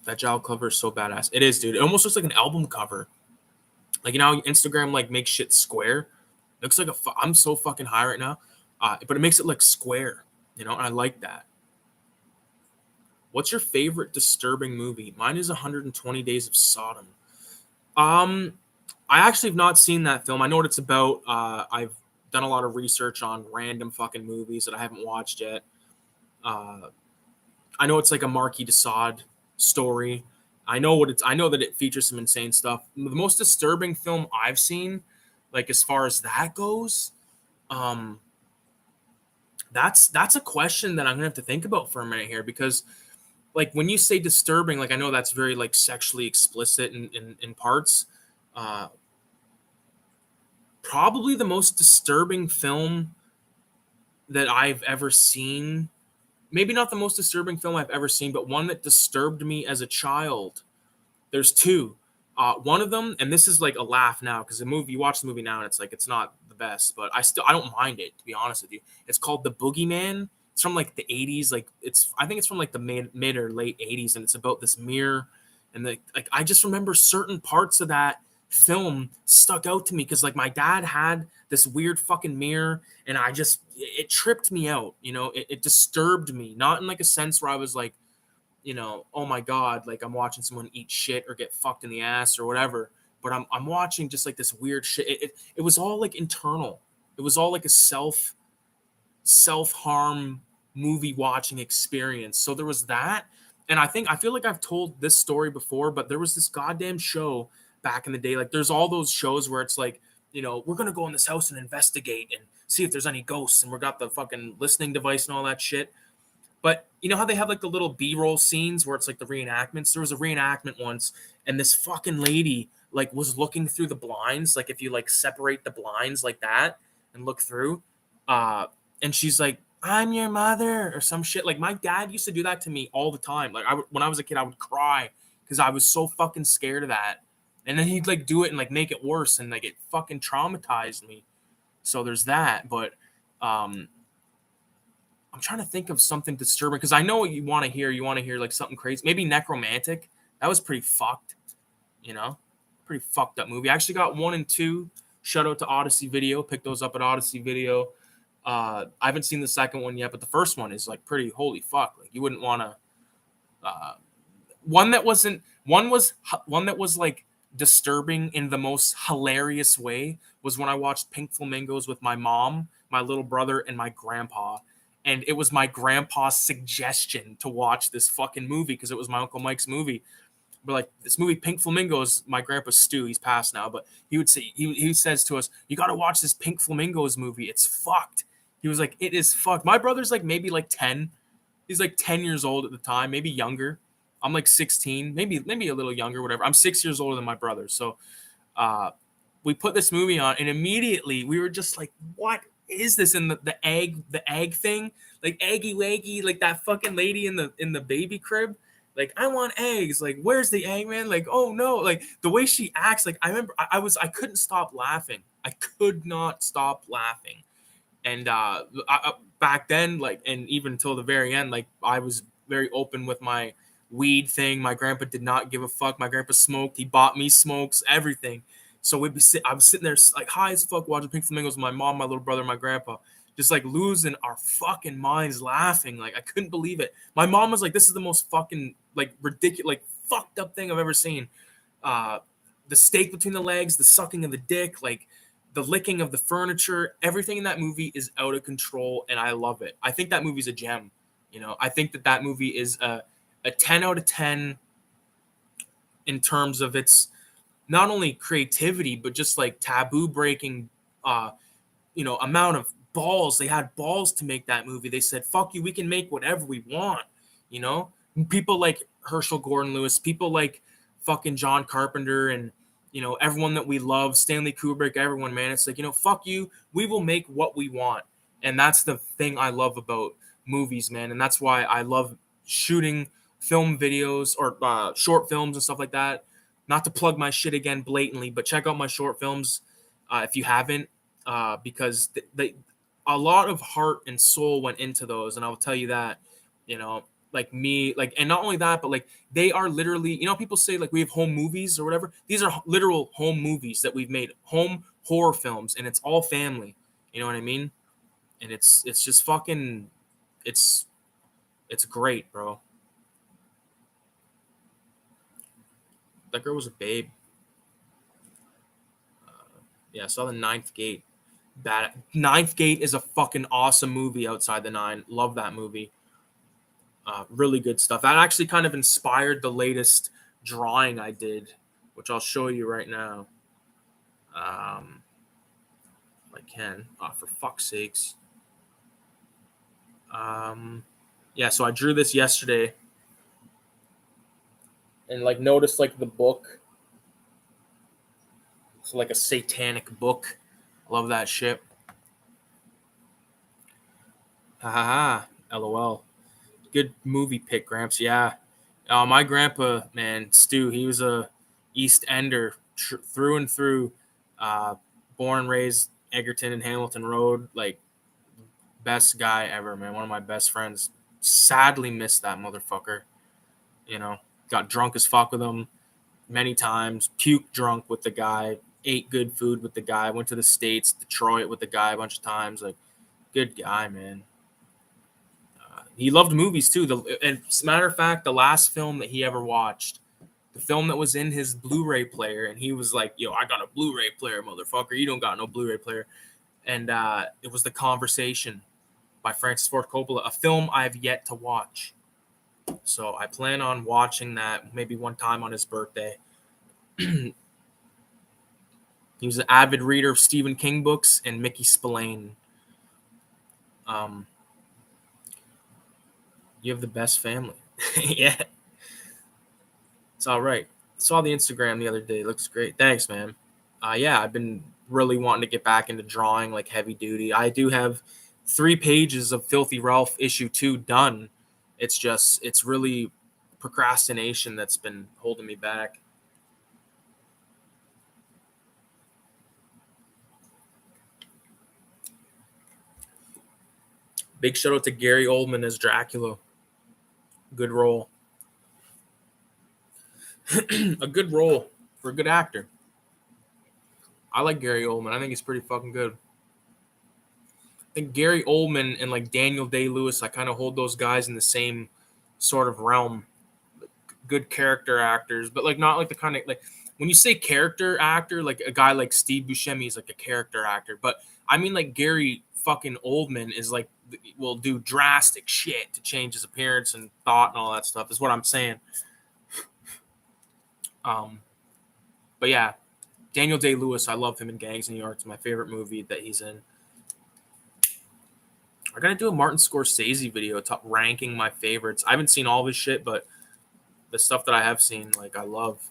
That Jal cover is so badass. It is, dude. It almost looks like an album cover. Like, you know how Instagram like makes shit square? It looks like I'm so fucking high right now. But it makes it look square, you know, and I like that. What's your favorite disturbing movie? Mine is 120 Days of Sodom. I actually have not seen that film. I know what it's about. I've done a lot of research on random fucking movies that I haven't watched yet. I know it's like a Marquis de Sade story. I know that it features some insane stuff. The most disturbing film I've seen, like as far as that goes, that's a question that I'm gonna have to think about for a minute here, because like when you say disturbing, like I know that's very like sexually explicit in parts. Probably the most disturbing film that I've ever seen. Maybe not the most disturbing film I've ever seen, but one that disturbed me as a child. There's two. One of them, and this is like a laugh now because you watch the movie now and it's like it's not the best, but I don't mind it, to be honest with you. It's called The Boogeyman. It's from like the 80s. Like I think it's from like the mid or late 80s, and it's about this mirror. And like I just remember certain parts of that film stuck out to me because like my dad had this weird fucking mirror, and it tripped me out. You know, it disturbed me, not in like a sense where I was like, you know, oh my God, like I'm watching someone eat shit or get fucked in the ass or whatever. But I'm watching just like this weird shit. It was all like internal. It was all like a self-harm movie watching experience. So there was that. And I feel like I've told this story before, but there was this goddamn show back in the day. Like there's all those shows where it's like, you know, we're going to go in this house and investigate and see if there's any ghosts. And we got the fucking listening device and all that shit. But you know how they have like the little B-roll scenes where it's like the reenactments? There was a reenactment once, and this fucking lady like was looking through the blinds, like if you like separate the blinds like that and look through, and she's like, "I'm your mother" or some shit. Like my dad used to do that to me all the time. Like when I was a kid, I would cry because I was so fucking scared of that. And then he'd like do it and like make it worse, and like it fucking traumatized me. So there's that, but I'm trying to think of something disturbing because I know what you want to hear. You want to hear like something crazy. Maybe Necromantic. That was pretty fucked, you know? Pretty fucked up movie. I actually got 1 and 2. Shout out to Odyssey Video. Pick those up at Odyssey Video. I haven't seen the second one yet, but the first one is like pretty holy fuck. Like you wouldn't want to. One that was like disturbing in the most hilarious way was when I watched Pink Flamingos with my mom, my little brother, and my grandpa. And it was my grandpa's suggestion to watch this fucking movie because it was my Uncle Mike's movie. But like this movie Pink Flamingos, my grandpa Stu, he's passed now, but he would say he says to us, "You got to watch this Pink Flamingos movie. It's fucked." He was like, "It is fucked." My brother's like maybe like 10. He's like 10 years old at the time, maybe younger. I'm like 16, maybe a little younger, whatever. I'm 6 years older than my brother. So uh we put this movie on, and immediately we were just like, "What is this?" And the egg thing, like eggy waggy, like that fucking lady in the baby crib, like, "I want eggs." Like, "Where's the egg, man?" Like, "Oh no!" Like the way she acts. Like I remember, I couldn't stop laughing. I could not stop laughing. And back then, like, and even until the very end, like I was very open with my weed thing. My grandpa did not give a fuck. My grandpa smoked. He bought me smokes, everything. So I was sitting there like high as fuck watching Pink Flamingos with my mom, my little brother, my grandpa, just like losing our fucking minds laughing. Like I couldn't believe it. My mom was like, "This is the most fucking like ridiculous, like fucked up thing I've ever seen." Uh, the steak between the legs, the sucking of the dick, like the licking of the furniture, everything in that movie is out of control, and I love it. I think that movie's a gem. I think that movie is a 10 out of 10 in terms of its not only creativity but just like taboo breaking, uh, amount of balls. They had balls to make that movie. They said, "Fuck you, we can make whatever we want." You know, people like Herschel Gordon Lewis, people like fucking John Carpenter, and everyone that we love, Stanley Kubrick, everyone, man. It's like, fuck you, we will make what we want. And that's the thing I love about movies, man. And that's why I love shooting film videos or short films and stuff like that. Not to plug my shit again blatantly, but check out my short films if you haven't, because they a lot of heart and soul went into those, and I'll tell you that, like me, like, and not only that, but like they are literally, people say like we have home movies or whatever. These are literal home movies that we've made, home horror films, and it's all family. You know what I mean? And it's just fucking, it's it's great, bro. That girl was a babe. Yeah, I saw the Ninth Gate. Bad. Ninth Gate is a fucking awesome movie. Outside the Nine, love that movie. Really good stuff. That actually kind of inspired the latest drawing I did, which I'll show you right now. If I can. Oh, for fuck's sakes. Yeah, so I drew this yesterday, and like notice like the book. It's like a satanic book. I love that shit. Ha ha ha. LOL. Good movie pick, Gramps. Yeah. My grandpa, man, Stu, he was a East Ender through and through. Uh, Born and raised Egerton and Hamilton Road. Like, best guy ever, man. One of my best friends. Sadly missed that motherfucker. Got drunk as fuck with him many times. Puke drunk with the guy. Ate good food with the guy. Went to the States, Detroit with the guy a bunch of times. Like, good guy, man. He loved movies too. And as a matter of fact, the last film that he ever watched, the film that was in his Blu-ray player, and he was like, "Yo, I got a Blu-ray player, motherfucker. You don't got no Blu-ray player." And it was The Conversation by Francis Ford Coppola, a film I've yet to watch. So I plan on watching that maybe one time on his birthday. He was an avid reader of Stephen King books and Mickey Spillane. Um, you have the best family. Yeah. It's all right. Saw the Instagram the other day. Looks great. Thanks, man. Yeah, I've been really wanting to get back into drawing like heavy duty. I do have 3 pages of Filthy Ralph issue 2 done. It's really procrastination that's been holding me back. Big shout out to Gary Oldman as Dracula. Good role. A good role for a good actor. I like Gary Oldman. I think he's pretty fucking good. I think Gary Oldman and like Daniel Day-Lewis, I kind of hold those guys in the same sort of realm. Good character actors, but like not like the kind of like when you say character actor, like a guy like Steve Buscemi is like a character actor, but I mean, like Gary fucking Oldman is like will do drastic shit to change his appearance and thought and all that stuff. Is what I'm saying. But yeah, Daniel Day-Lewis, I love him in Gangs in New York. It's my favorite movie that he's in. I gotta do a Martin Scorsese video ranking my favorites. I haven't seen all of his shit, but the stuff that I have seen, like, I love.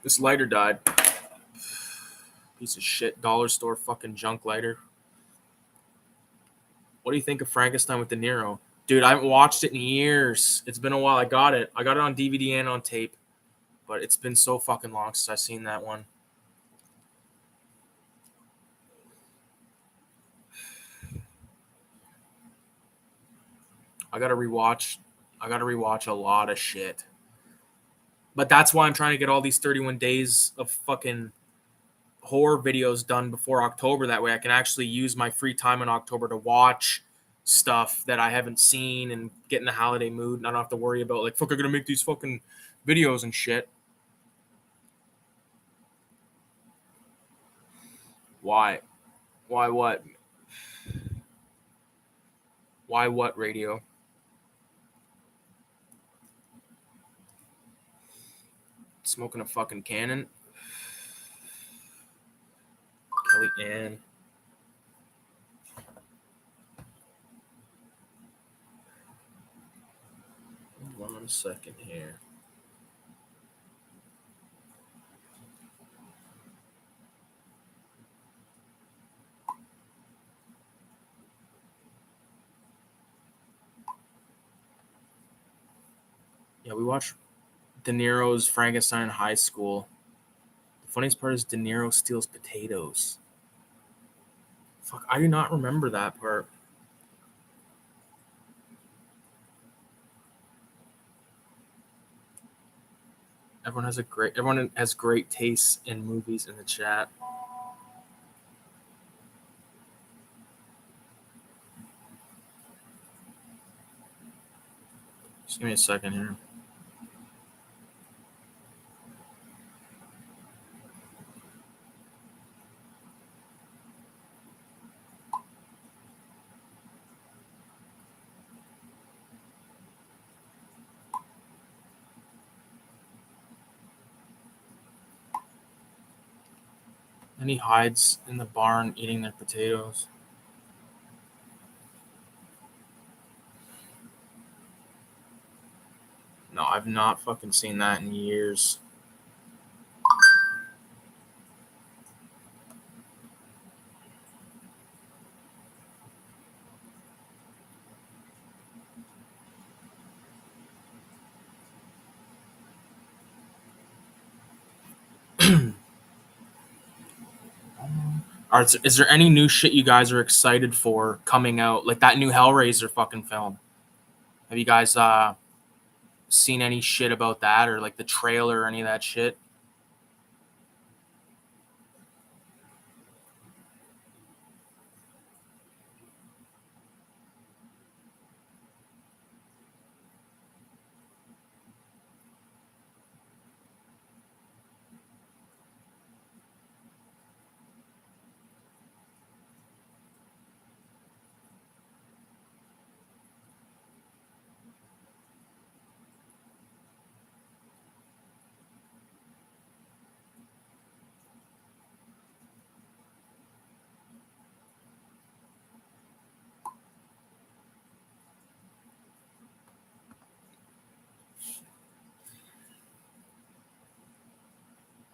This lighter died. Piece of shit. Dollar store fucking junk lighter. What do you think of Frankenstein with De Niro? Dude, I haven't watched it in years. It's been a while. I got it on DVD and on tape. But it's been so fucking long since I've seen that one. I gotta rewatch a lot of shit. But that's why I'm trying to get all these 31 days of fucking horror videos done before October. That way I can actually use my free time in October to watch stuff that I haven't seen and get in the holiday mood. And I don't have to worry about, like, fuck, I'm gonna make these fucking videos and shit. Why? Why what? Why what, radio? Smoking a fucking cannon? Kelly Ann. Hold on a second here. Yeah, we watched De Niro's Frankenstein in high school. The funniest part is De Niro steals potatoes. Fuck, I do not remember that part. Everyone has great tastes in movies in the chat. Just give me a second here. And he hides in the barn eating their potatoes. No, I've not fucking seen that in years. Is there any new shit you guys are excited for coming out? Like that new Hellraiser fucking film. Have you guys seen any shit about that, or like the trailer or any of that shit?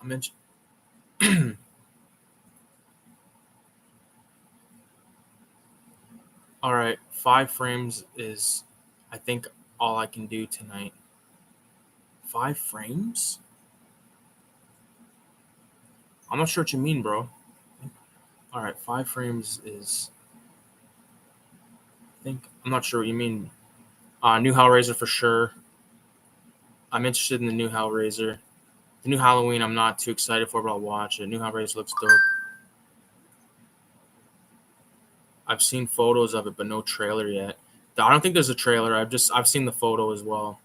I mentioned. All right, 5 frames is, I think, all I can do tonight. 5 frames? I'm not sure what you mean, bro. All right, 5 frames is. I'm not sure what you mean. New Hellraiser for sure. I'm interested in the new Hellraiser. The new Halloween, I'm not too excited for, but I'll watch it. New Hellraiser looks dope. I've seen photos of it, but no trailer yet. I don't think there's a trailer. I've seen the photo as well.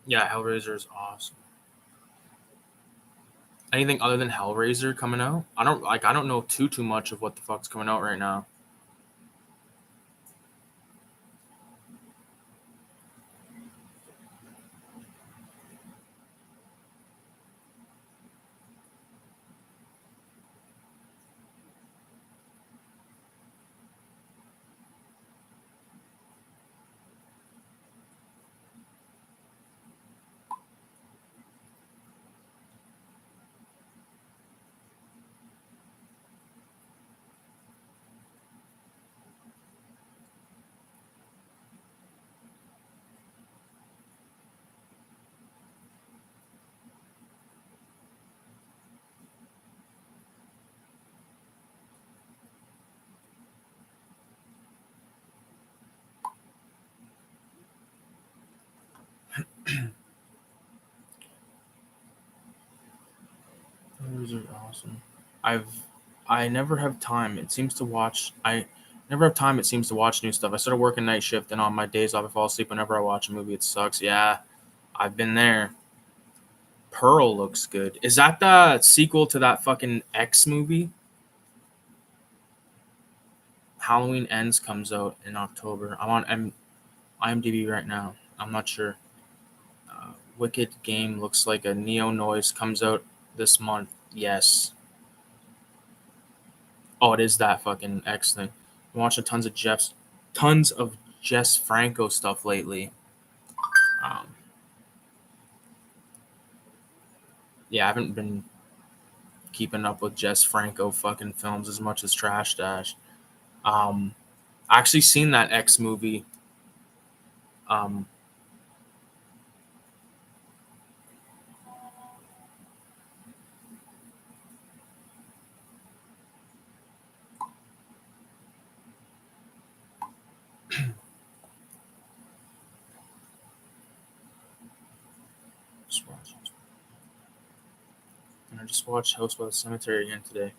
Yeah, Hellraiser is awesome. Anything other than Hellraiser coming out? I don't know too much of what the fuck's coming out right now. Those are awesome. I've I never have time. It seems to watch. I never have time. It seems to watch new stuff. I started working night shift, and on my days off, I fall asleep whenever I watch a movie. It sucks. Yeah, I've been there. Pearl looks good. Is that the sequel to that fucking X movie? Halloween Ends comes out in October. I'm on IMDb right now. I'm not sure. Wicked Game looks like a neo noise comes out this month. Yes. Oh, it is that fucking X thing. I'm watching tons of Jess Franco stuff lately. Um, yeah, I haven't been keeping up with Jess Franco fucking films as much as Trash Dash. Um, I actually seen that X movie. Um, and I just watched House by the Cemetery again today.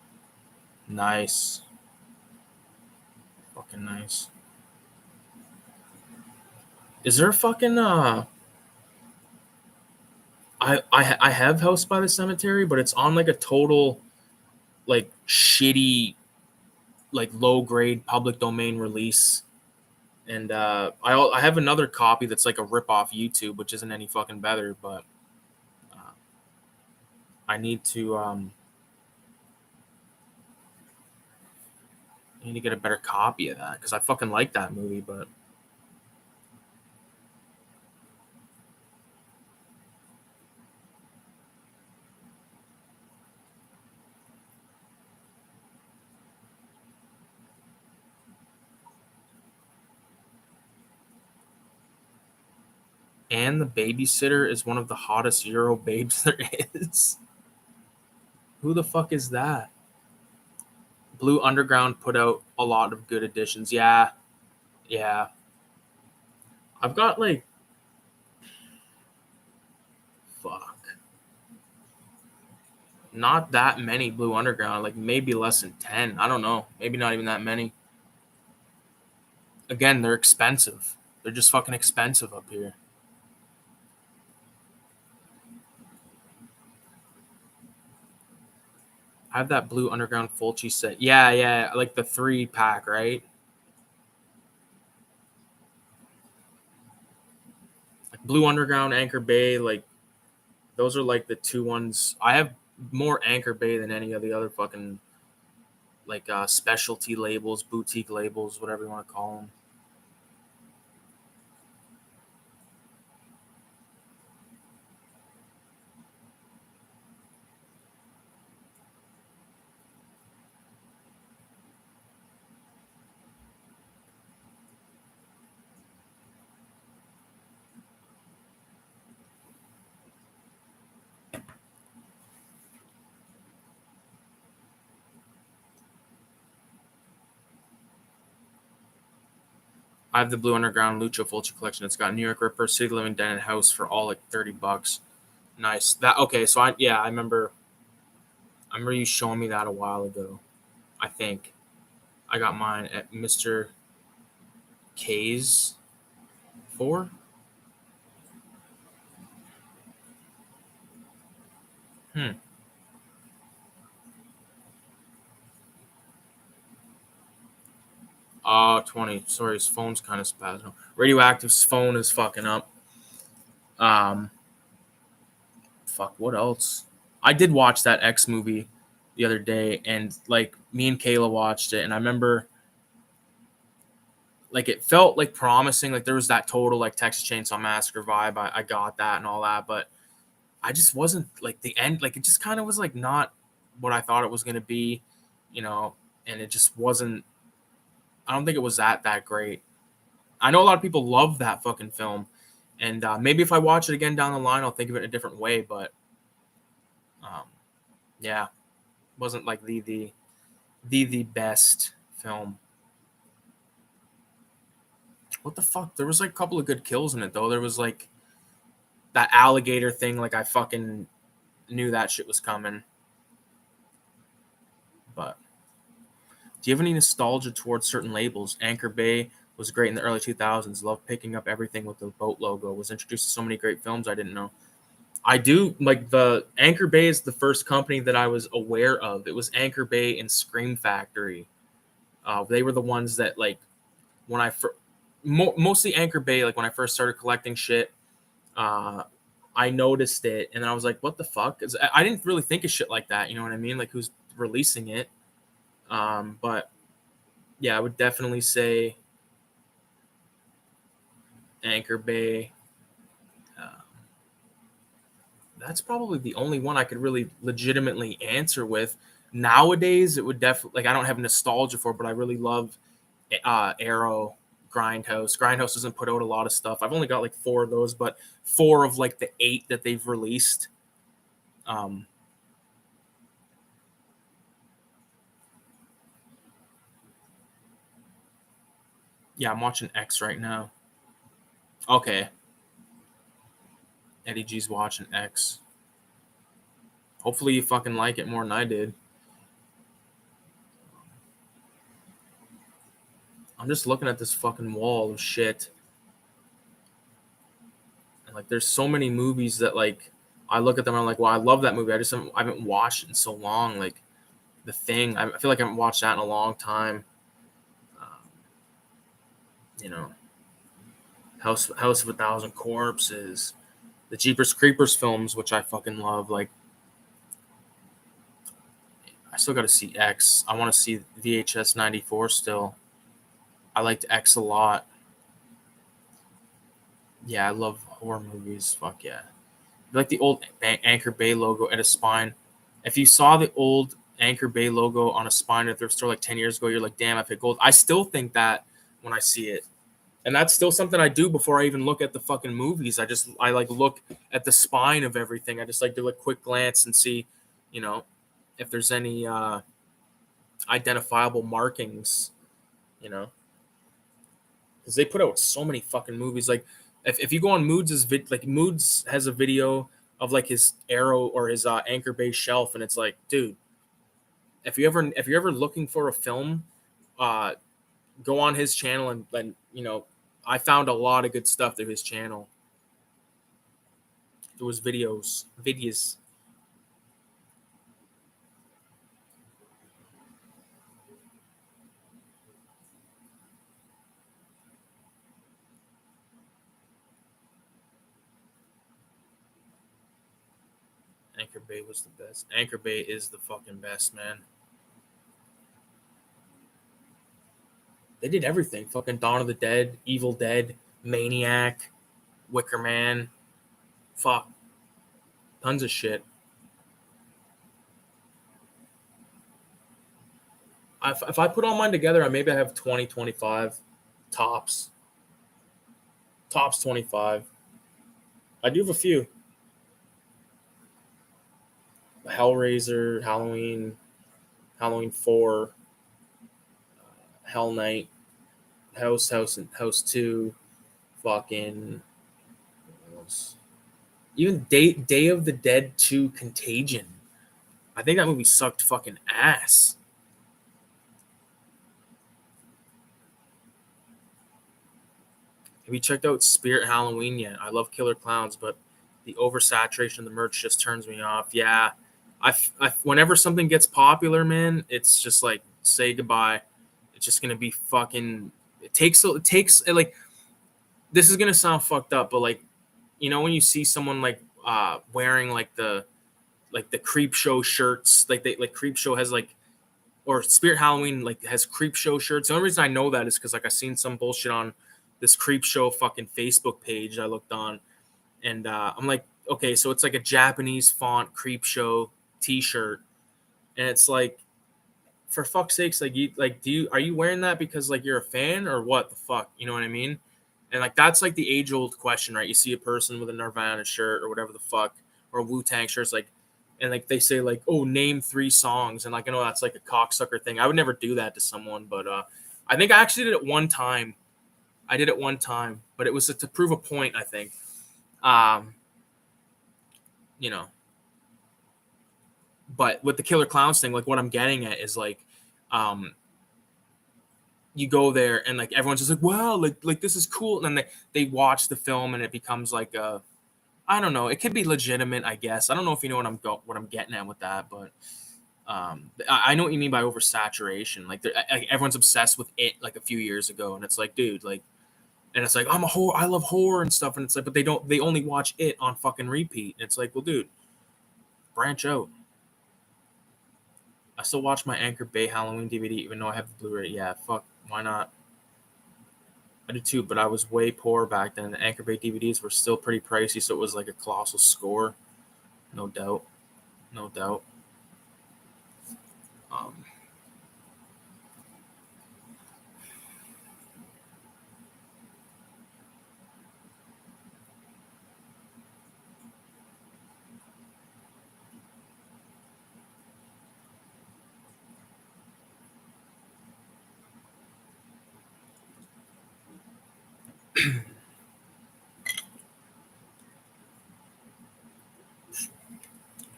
Nice, fucking nice. Is there a fucking I have House by the Cemetery, but it's on like a total like shitty like low grade public domain release. And I have another copy that's like a rip off YouTube, which isn't any fucking better. But uh, I need to get a better copy of that because I fucking like that movie. But and the babysitter is one of the hottest Euro babes there is. Who the fuck is that? Blue Underground put out a lot of good editions. Yeah, yeah. I've got like fuck, not that many Blue Underground. Like maybe less than 10. I don't know. Maybe not even that many. Again, they're expensive. They're just fucking expensive up here. I have that Blue Underground Fulci set. Yeah, yeah, like the 3-pack, right? Like Blue Underground, Anchor Bay, like those are like the two ones. I have more Anchor Bay than any of the other fucking like specialty labels, boutique labels, whatever you want to call them. I have the Blue Underground Lucho Fulci collection. It's got New York Ripper, City Living Den, and House for all like $30. Nice. That okay? So I remember. I remember you showing me that a while ago. I think I got mine at Mr. K's 4. Oh, 20. Sorry, his phone's kind of spazzing. Radioactive's phone is fucking up. Fuck, what else? I did watch that X movie the other day, and like me and Kayla watched it, and I remember like it felt like promising. Like there was that total like Texas Chainsaw Massacre vibe. I got that and all that, but I just wasn't like the end. Like it just kind of was like not what I thought it was gonna be, you know. And it just wasn't. I don't think it was that great. I know a lot of people love that fucking film, and maybe if I watch it again down the line, I'll think of it in a different way. But um, yeah, wasn't like the best film. What the fuck? There was like a couple of good kills in it though. There was like that alligator thing. Like I fucking knew that shit was coming. But do you have any nostalgia towards certain labels? Anchor Bay was great in the early 2000s. Loved picking up everything with the boat logo. Was introduced to so many great films I didn't know. I do like the Anchor Bay is the first company that I was aware of. It was Anchor Bay and Scream Factory. They were the ones that like when I mostly Anchor Bay. Like when I first started collecting shit, uh, I noticed it and then I was like, "What the fuck?" 'Cause I didn't really think of shit like that. You know what I mean? Like who's releasing it? But yeah, I would definitely say Anchor Bay. Uh, that's probably the only one I could really legitimately answer with. Nowadays, it would definitely like I don't have nostalgia for, but I really love Arrow, Grindhouse. Grindhouse doesn't put out a lot of stuff. I've only got like 4 of those, but 4 of like the 8 that they've released. Um, yeah, I'm watching X right now. Okay, Eddie G's watching X. Hopefully, you fucking like it more than I did. I'm just looking at this fucking wall of shit. And like there's so many movies that like I look at them and I'm like, well, I love that movie. I haven't watched it in so long. Like The Thing, I feel like I haven't watched that in a long time. Um, you know, House of a Thousand Corpses, the Jeepers Creepers films, which I fucking love. Like I still got to see X. I want to see VHS 94 still. I liked X a lot. Yeah, I love horror movies. Fuck yeah. Like the old Anchor Bay logo at a spine. If you saw the old Anchor Bay logo on a spine at a thrift store like 10 years ago, you're like, damn, I paid gold. I still think that when I see it. And that's still something I do before I even look at the fucking movies. I like look at the spine of everything. I just like do a quick glance and see, you know, if there's any identifiable markings, you know, because they put out so many fucking movies. Like if you go on Moods has a video of like his Arrow or his Anchor Bay shelf, and it's like, dude, if you're ever looking for a film, uh, go on his channel and you know, I found a lot of good stuff through his channel. There was videos. Anchor Bay was the best. Anchor Bay is the fucking best, man. They did everything. Fucking Dawn of the Dead, Evil Dead, Maniac, Wicker Man. Fuck, tons of shit. If I put all mine together, I maybe have 20, 25 tops. Tops 25. I do have a few. Hellraiser, Halloween 4, Hell Night, House 2, fucking what else? Even Day of the Dead 2 Contagion. I think that movie sucked fucking ass. Have you checked out Spirit Halloween yet? I love Killer Clowns, but the oversaturation of the merch just turns me off. Yeah, Whenever something gets popular, man, it's just like say goodbye. It's just gonna be fucking. It takes like this is gonna sound fucked up, but like when you see someone like wearing like the creep show shirts, like they like creep show has like or Spirit Halloween like has creep show shirts. The only reason I know that is because like I seen some bullshit on this creep show fucking Facebook page I looked on, and I'm like, okay, so it's like a Japanese font creep show T-shirt, and it's like, for fuck's sakes, like are you wearing that because like you're a fan or what the fuck? You know what I mean? And like that's like the age old question, right? You see a person with a Nirvana shirt or whatever the fuck, or a Wu-Tang shirt, it's like, and like they say like, oh, name 3 songs, and like I know that's like a cocksucker thing. I would never do that to someone, but I think I actually did it one time. I did it one time, but it was to prove a point, I think. Um, you know, but with the Killer Clowns thing, like what I'm getting at is like, um, you go there and like everyone's just like, wow, like this is cool, and then they watch the film and it becomes like a, I don't know, it could be legitimate, I guess. I don't know if you know what I'm getting at with that, but I know what you mean by oversaturation. Like everyone's obsessed with it like a few years ago, and it's like, dude, like, and it's like I'm a horror, I love horror and stuff, and it's like, but they only watch it on fucking repeat. And it's like, well, dude, branch out. I still watch my Anchor Bay Halloween DVD, even though I have the Blu-ray. Yeah, fuck, why not? I did too, but I was way poor back then. The Anchor Bay DVDs were still pretty pricey, so it was like a colossal score, no doubt, no doubt. Um,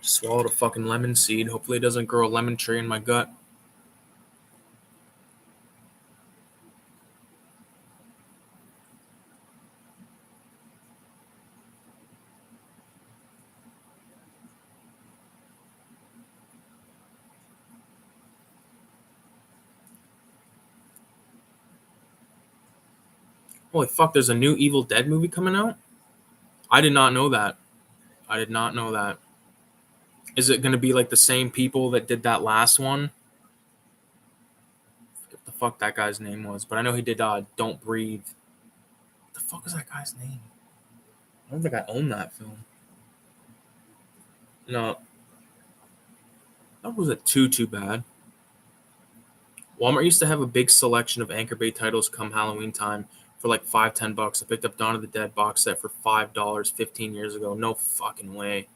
Swallowed a fucking lemon seed. Hopefully, it doesn't grow a lemon tree in my gut. Holy fuck! There's a new Evil Dead movie coming out. I did not know that. I did not know that. Is it going to be like the same people that did that last one? What the fuck that guy's name was, but I know he did Don't Breathe. What the fuck was that guy's name? I don't think I own that film. No, that wasn't too bad. Walmart used to have a big selection of Anchor Bay titles come Halloween time for like $5-10. I picked up Dawn of the Dead box set for $5 15 years ago. No fucking way.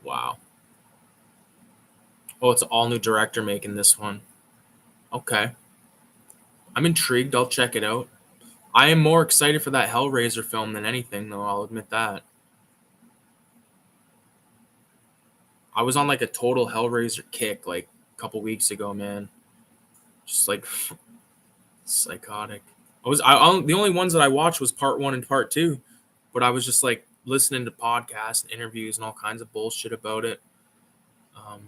Wow. Oh, it's an all new director making this one. Okay. I'm intrigued. I'll check it out. I am more excited for that Hellraiser film than anything, though. I'll admit that. I was on like a total Hellraiser kick like a couple weeks ago, man. Just like psychotic. The only ones that I watched was part 1 and part 2, but I was just like listening to podcasts and interviews and all kinds of bullshit about it. Um,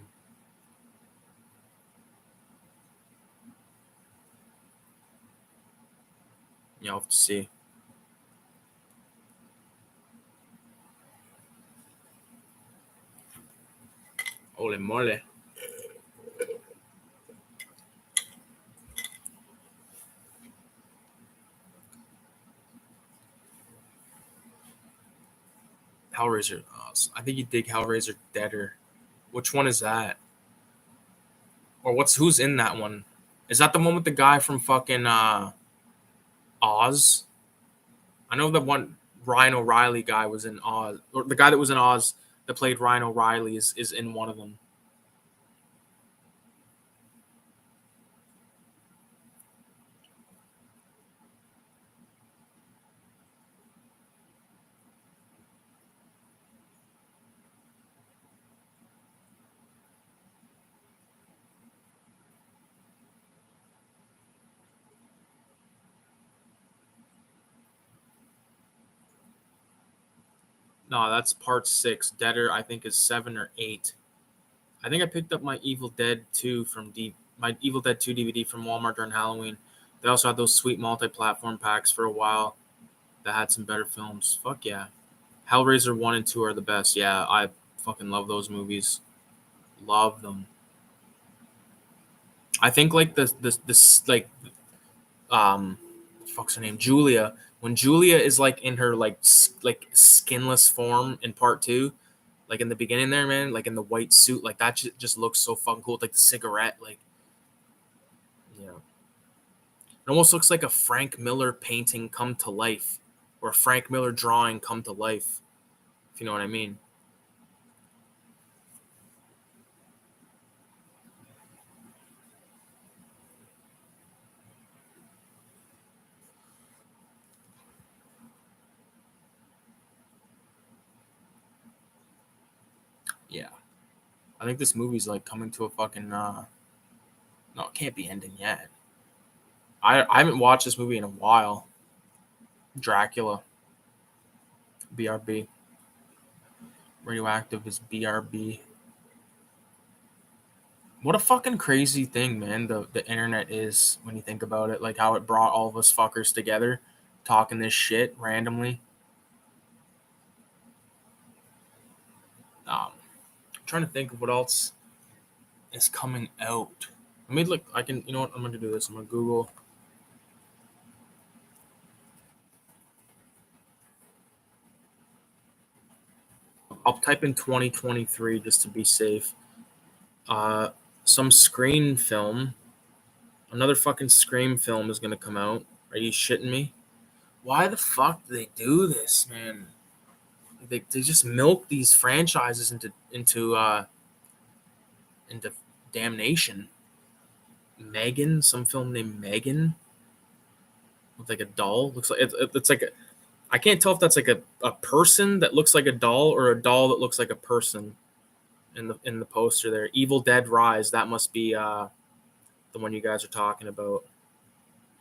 I'll have to see. Holy moly. Hellraiser. I think you dig Hellraiser Deader. Which one is that? Or who's in that one? Is that the one with the guy from fucking Oz? I know the one Ryan O'Reilly guy was in Oz, or the guy that was in Oz that played Ryan O'Reilly is in one of them. No, that's part 6. Deader, I think, is 7 or 8. I think I picked up my Evil Dead 2 my Evil Dead 2 DVD from Walmart during Halloween. They also had those sweet multi-platform packs for a while that had some better films. Fuck yeah. Hellraiser 1 and 2 are the best. Yeah, I fucking love those movies. Love them. I think like this like fuck's her name, Julia. When Julia is like in her like skinless form in part 2, like in the beginning there, man, like in the white suit, like that just looks so fucking cool. Like the cigarette, like, you know, it almost looks like a Frank Miller painting come to life, or a Frank Miller drawing come to life, if you know what I mean. Yeah, I think this movie's like coming to a fucking no, it can't be ending yet. I haven't watched this movie in a while. Dracula, BRB. Radioactive is BRB. What a fucking crazy thing, man, the internet is when you think about it. Like how it brought all of us fuckers together talking this shit randomly. I'm trying to think of what else is coming out. I mean, look, I can, you know what? I'm going to do this. I'm going to Google. I'll type in 2023 just to be safe. Some Scream film. Another fucking Scream film is going to come out. Are you shitting me? Why the fuck do they do this, man? They just milk these franchises into damnation. Megan, some film named Megan, with like a doll. Looks like it's like I can't tell if that's like a person that looks like a doll or a doll that looks like a person in the poster there. Evil Dead Rise, that must be the one you guys are talking about.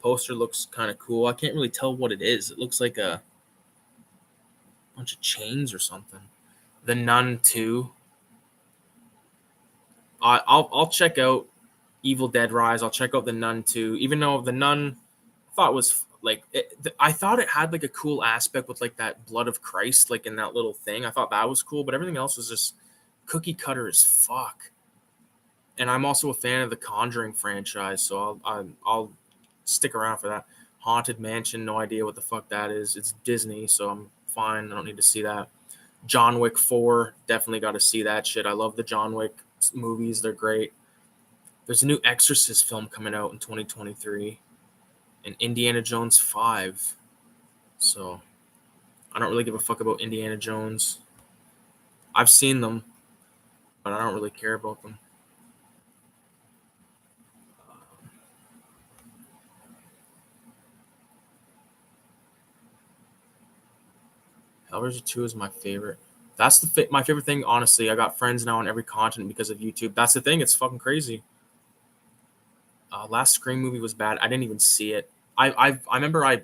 Poster looks kind of cool. I can't really tell what it is. It looks like a bunch of chains or something. The Nun 2. I'll check out Evil Dead Rise. I'll check out The Nun 2. Even though The Nun I thought was like I thought it had like a cool aspect with like that blood of Christ like in that little thing. I thought that was cool, but everything else was just cookie cutter as fuck. And I'm also a fan of the Conjuring franchise, so I'll stick around for that. Haunted Mansion, no idea what the fuck that is. It's Disney, so I'm fine. I don't need to see that. John Wick 4, definitely got to see that shit. I love the John Wick movies. They're great. There's a new Exorcist film coming out in 2023 and Indiana Jones 5. So I don't really give a fuck about Indiana Jones. I've seen them, but I don't really care about them. Hellraiser 2 is my favorite. That's my favorite thing, honestly. I got friends now on every continent because of YouTube. That's the thing. It's fucking crazy. Last Scream movie was bad. I didn't even see it. I remember I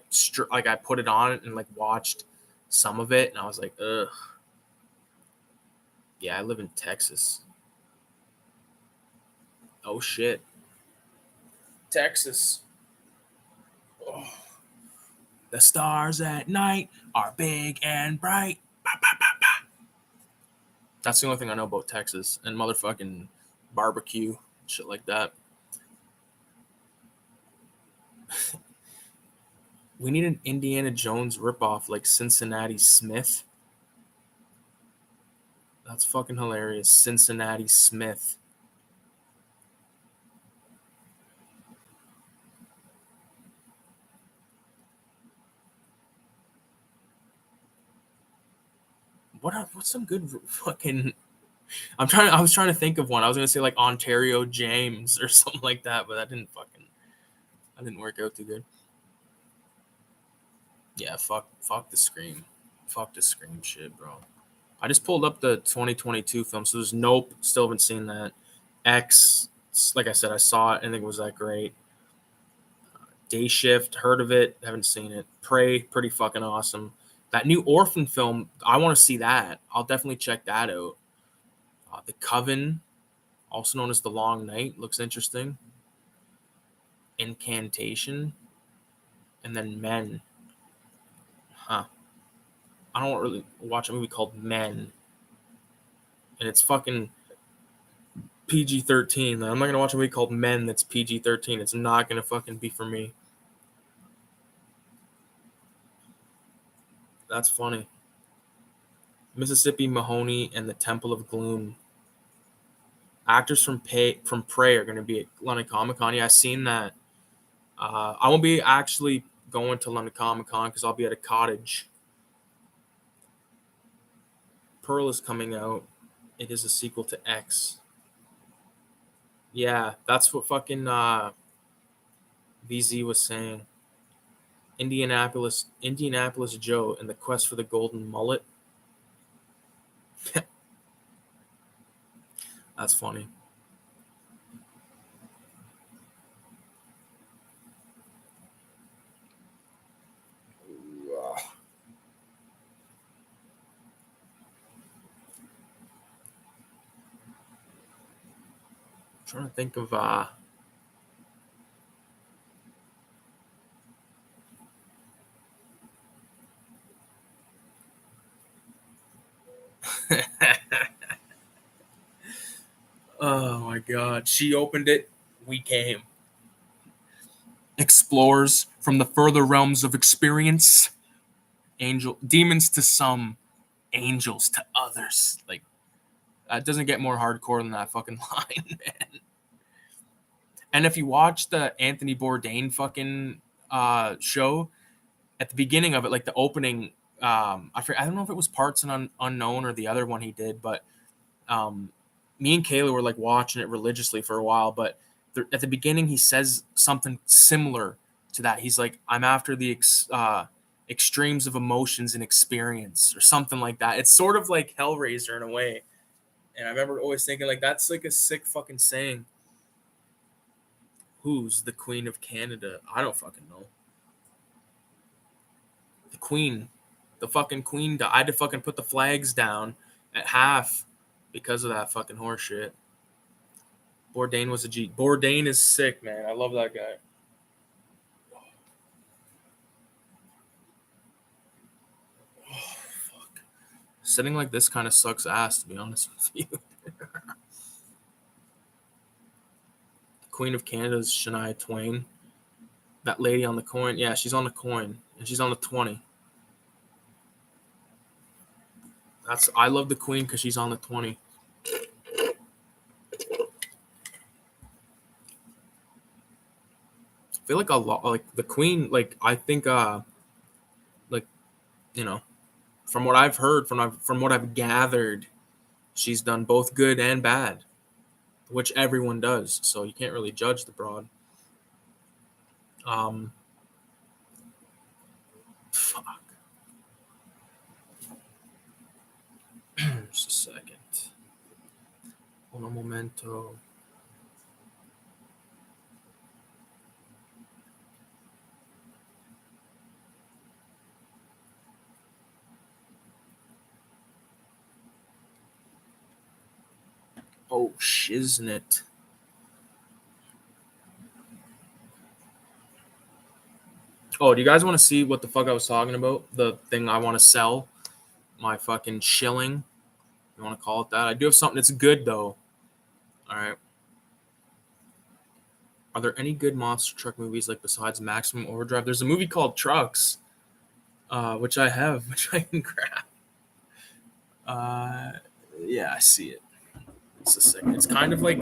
put it on and like watched some of it, and I was like, ugh. Yeah, I live in Texas. Oh shit, Texas. Oh. The stars at night are big and bright. Bah, bah, bah, bah. That's the only thing I know about Texas and motherfucking barbecue, shit like that. We need an Indiana Jones ripoff like Cincinnati Smith. That's fucking hilarious. Cincinnati Smith. What's some good fucking I was trying to think of one. I was gonna say like Ontario James or something like that, but that didn't work out too good. Yeah, fuck the Scream. Fuck the Scream shit, bro. I just pulled up the 2022 film, so there's Nope, still haven't seen that. X, like I said, I saw it, I think it was that great. Day Shift, heard of it, haven't seen it. Prey, pretty fucking awesome. That new Orphan film, I want to see that. I'll definitely check that out. The Coven, also known as The Long Night, looks interesting. Incantation, and then Men. Huh. I don't really watch a movie called Men, and it's fucking PG-13. I'm not gonna watch a movie called Men that's PG-13. It's not gonna fucking be for me. That's funny. Mississippi Mahoney and the Temple of Gloom. Actors from Prey are going to be at London Comic Con. Yeah, I've seen that. I won't be actually going to London Comic Con because I'll be at a cottage. Pearl is coming out. It is a sequel to X. Yeah, that's what fucking VZ was saying. Indianapolis Joe and the quest for the golden mullet. That's funny. I'm trying to think of oh my god. She opened it, we came. Explores from the further realms of experience. Demons to some, angels to others. Like, it doesn't get more hardcore than that fucking line, man. And if you watch the Anthony Bourdain fucking show, at the beginning of it, like the opening, I don't know if it was Parts and Unknown or the other one he did, but me and Kayla were like watching it religiously for a while. But at the beginning, he says something similar to that. He's like, "I'm after the extremes of emotions and experience," or something like that. It's sort of like Hellraiser in a way. And I remember always thinking, like, that's like a sick fucking saying. Who's the Queen of Canada? I don't fucking know. The Queen. The fucking Queen. I had to fucking put the flags down at half because of that fucking horse shit. Bourdain was a G. Bourdain is sick, man. I love that guy. Oh, fuck. Sitting like this kind of sucks ass, to be honest with you. Queen of Canada is Shania Twain. That lady on the coin. Yeah, she's on the coin. And she's on the 20. I love the Queen because she's on the 20. I feel like a lot like the Queen, like I think like, you know, from what I've heard, from what I've gathered, she's done both good and bad, which everyone does. So you can't really judge the broad. Fuck. Just a second. Un momento. Oh, shiznit. Oh, do you guys want to see what the fuck I was talking about? The thing I want to sell? My fucking shilling? You want to call it that? I do have something that's good, though. All right. Are there any good monster truck movies, like, besides Maximum Overdrive? There's a movie called Trucks, which I have, which I can grab. Yeah, I see it. It's a second. It's kind of like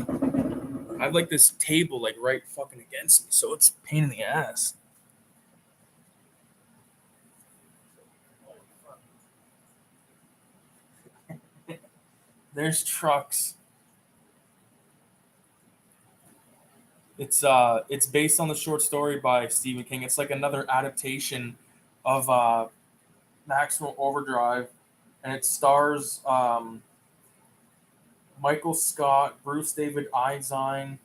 I have like this table like right fucking against me, so it's a pain in the ass. There's Trucks. It's based on the short story by Stephen King. It's like another adaptation of Maximum Overdrive, and it stars Michael Scott, Bruce David Eizine,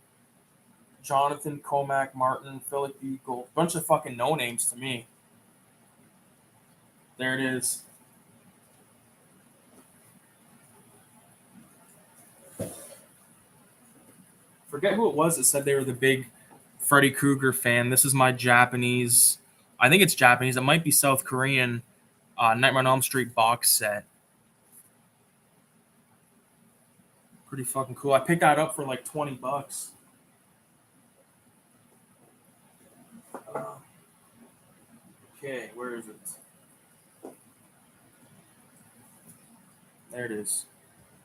Jonathan Comac Martin, Philip Eagle, bunch of fucking no names to me. There it is. Forget who it was that said they were the big Freddy Krueger fan. This is my Japanese. I think it's Japanese. It might be South Korean. Nightmare on Elm Street box set. Pretty fucking cool. I picked that up for like $20. Okay, where is it? There it is.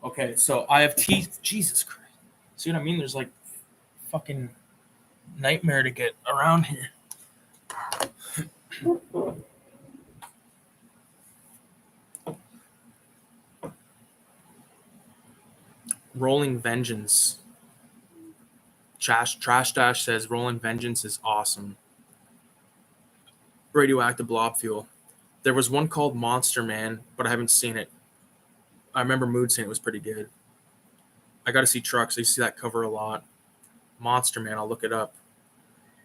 Okay, so I have teeth. Jesus Christ. See what I mean? There's like fucking nightmare to get around here. Rolling Vengeance. Trash Dash says Rolling Vengeance is awesome. Radioactive blob fuel. There was one called Monster Man, but I haven't seen it. I remember Mood saying it was pretty good. I got to see Trucks. I see that cover a lot. Monster Man, I'll look it up.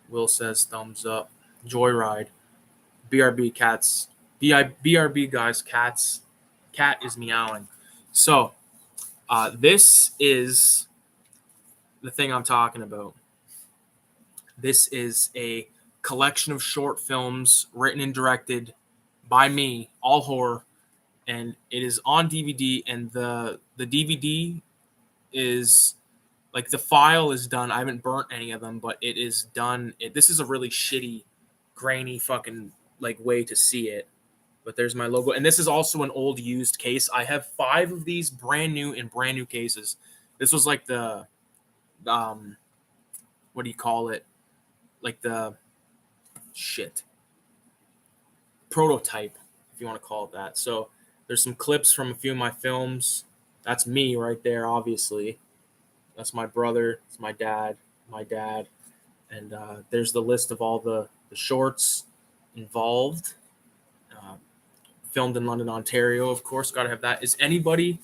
Will says thumbs up. Joyride. BRB cats. BRB guys, cats. Cat is meowing. So, this is the thing I'm talking about. This is a collection of short films written and directed by me, all horror, and it is on DVD. And the DVD is like the file is done. I haven't burnt any of them, but it is done. This is a really shitty, grainy fucking like way to see it. But there's my logo, and this is also an old used case. I have 5 of these brand new cases. This was like the what do you call it? Like the prototype, if you want to call it that. So there's some clips from a few of my films. That's me right there, obviously. That's my brother. It's my dad. And there's the list of all the shorts involved. Filmed in London, Ontario, of course. Got to have that. Is anybody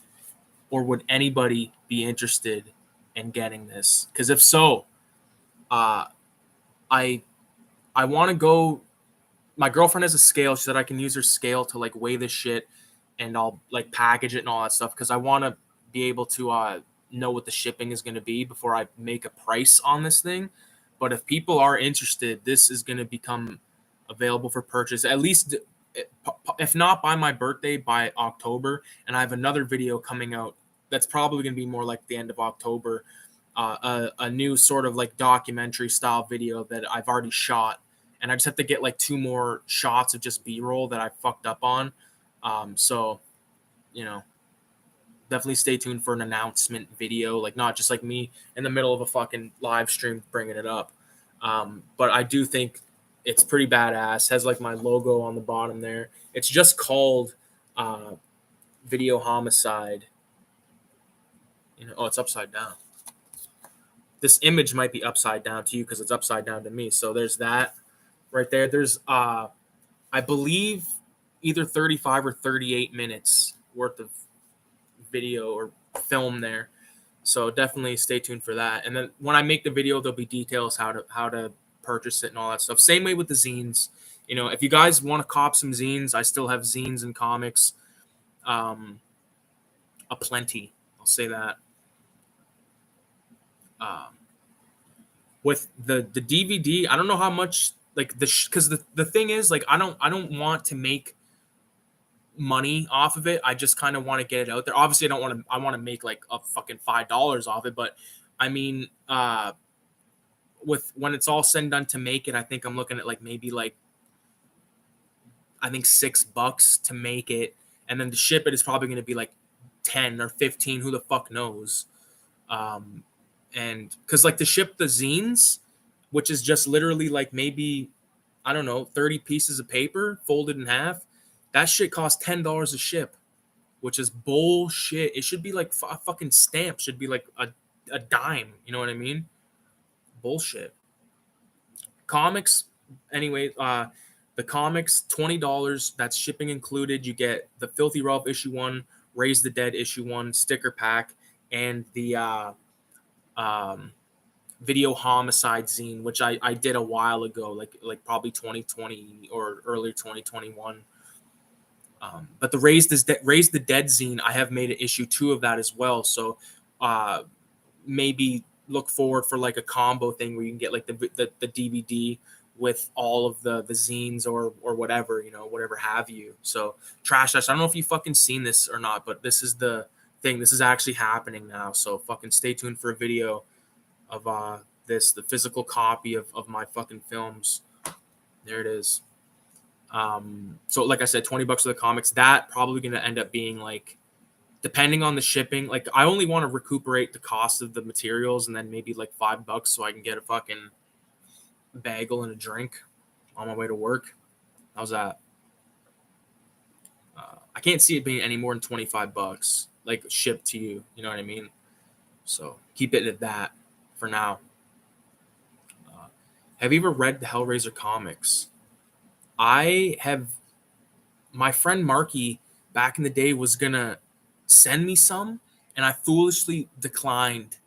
or would anybody be interested in getting this? Because if so, I want to go. My girlfriend has a scale. She said I can use her scale to like weigh this shit, and I'll like package it and all that stuff because I want to be able to know what the shipping is going to be before I make a price on this thing. But if people are interested, this is going to become available for purchase, at least if not by my birthday, by October. And I have another video coming out that's probably going to be more like the end of October, a new sort of like documentary style video that I've already shot. And I just have to get like 2 more shots of just B-roll that I fucked up on. So, definitely stay tuned for an announcement video, like not just like me in the middle of a fucking live stream bringing it up. But I do think it's pretty badass. Has like my logo on the bottom there. It's just called Videohomicide. It's upside down. This image might be upside down to you because it's upside down to me. So there's that right there. There's I believe either 35 or 38 minutes worth of video or film there. So definitely stay tuned for that. And then when I make the video, there'll be details how to purchase it and all that stuff. Same way with the zines. If you guys want to cop some zines, I still have zines and comics aplenty. I'll say that. With the DVD, I don't know how much like because the thing is like I don't want to make money off of it. I just kind of want to get it out there. Obviously, I want to make like a fucking $5 off it, but I mean, with when it's all said and done to make it, I think I'm looking at like maybe like I think $6 to make it, and then to ship it is probably going to be like 10 or 15. Who the fuck knows? And because like to ship the zines, which is just literally like maybe I don't know 30 pieces of paper folded in half, that shit costs $10 a ship, which is bullshit. It should be like a fucking stamp. Should be like a dime. You know what I mean? Bullshit. Comics, anyway. The comics $20. That's shipping included. You get the Filthy Ralph issue 1, Raise the Dead issue 1 sticker pack, and the Videohomicide zine, which I did a while ago, like probably 2020 or early 2021. But the Raise the Dead zine, I have made an issue 2 of that as well. So maybe look forward for like a combo thing where you can get like the DVD with all of the zines or whatever, you know, whatever have you. So Trash Dash, I don't know if you fucking seen this or not, but this is the thing. This is actually happening now. So fucking stay tuned for a video of the physical copy of my fucking films. There it is. So like I said, $20 for the comics. That probably gonna end up being like, depending on the shipping, like I only want to recuperate the cost of the materials and then maybe like $5 so I can get a fucking bagel and a drink on my way to work. How's that? I can't see it being any more than $25, like shipped to you. You know what I mean? So keep it at that for now. Have you ever read the Hellraiser comics? I have. My friend Marky back in the day was gonna send me some, and I foolishly declined.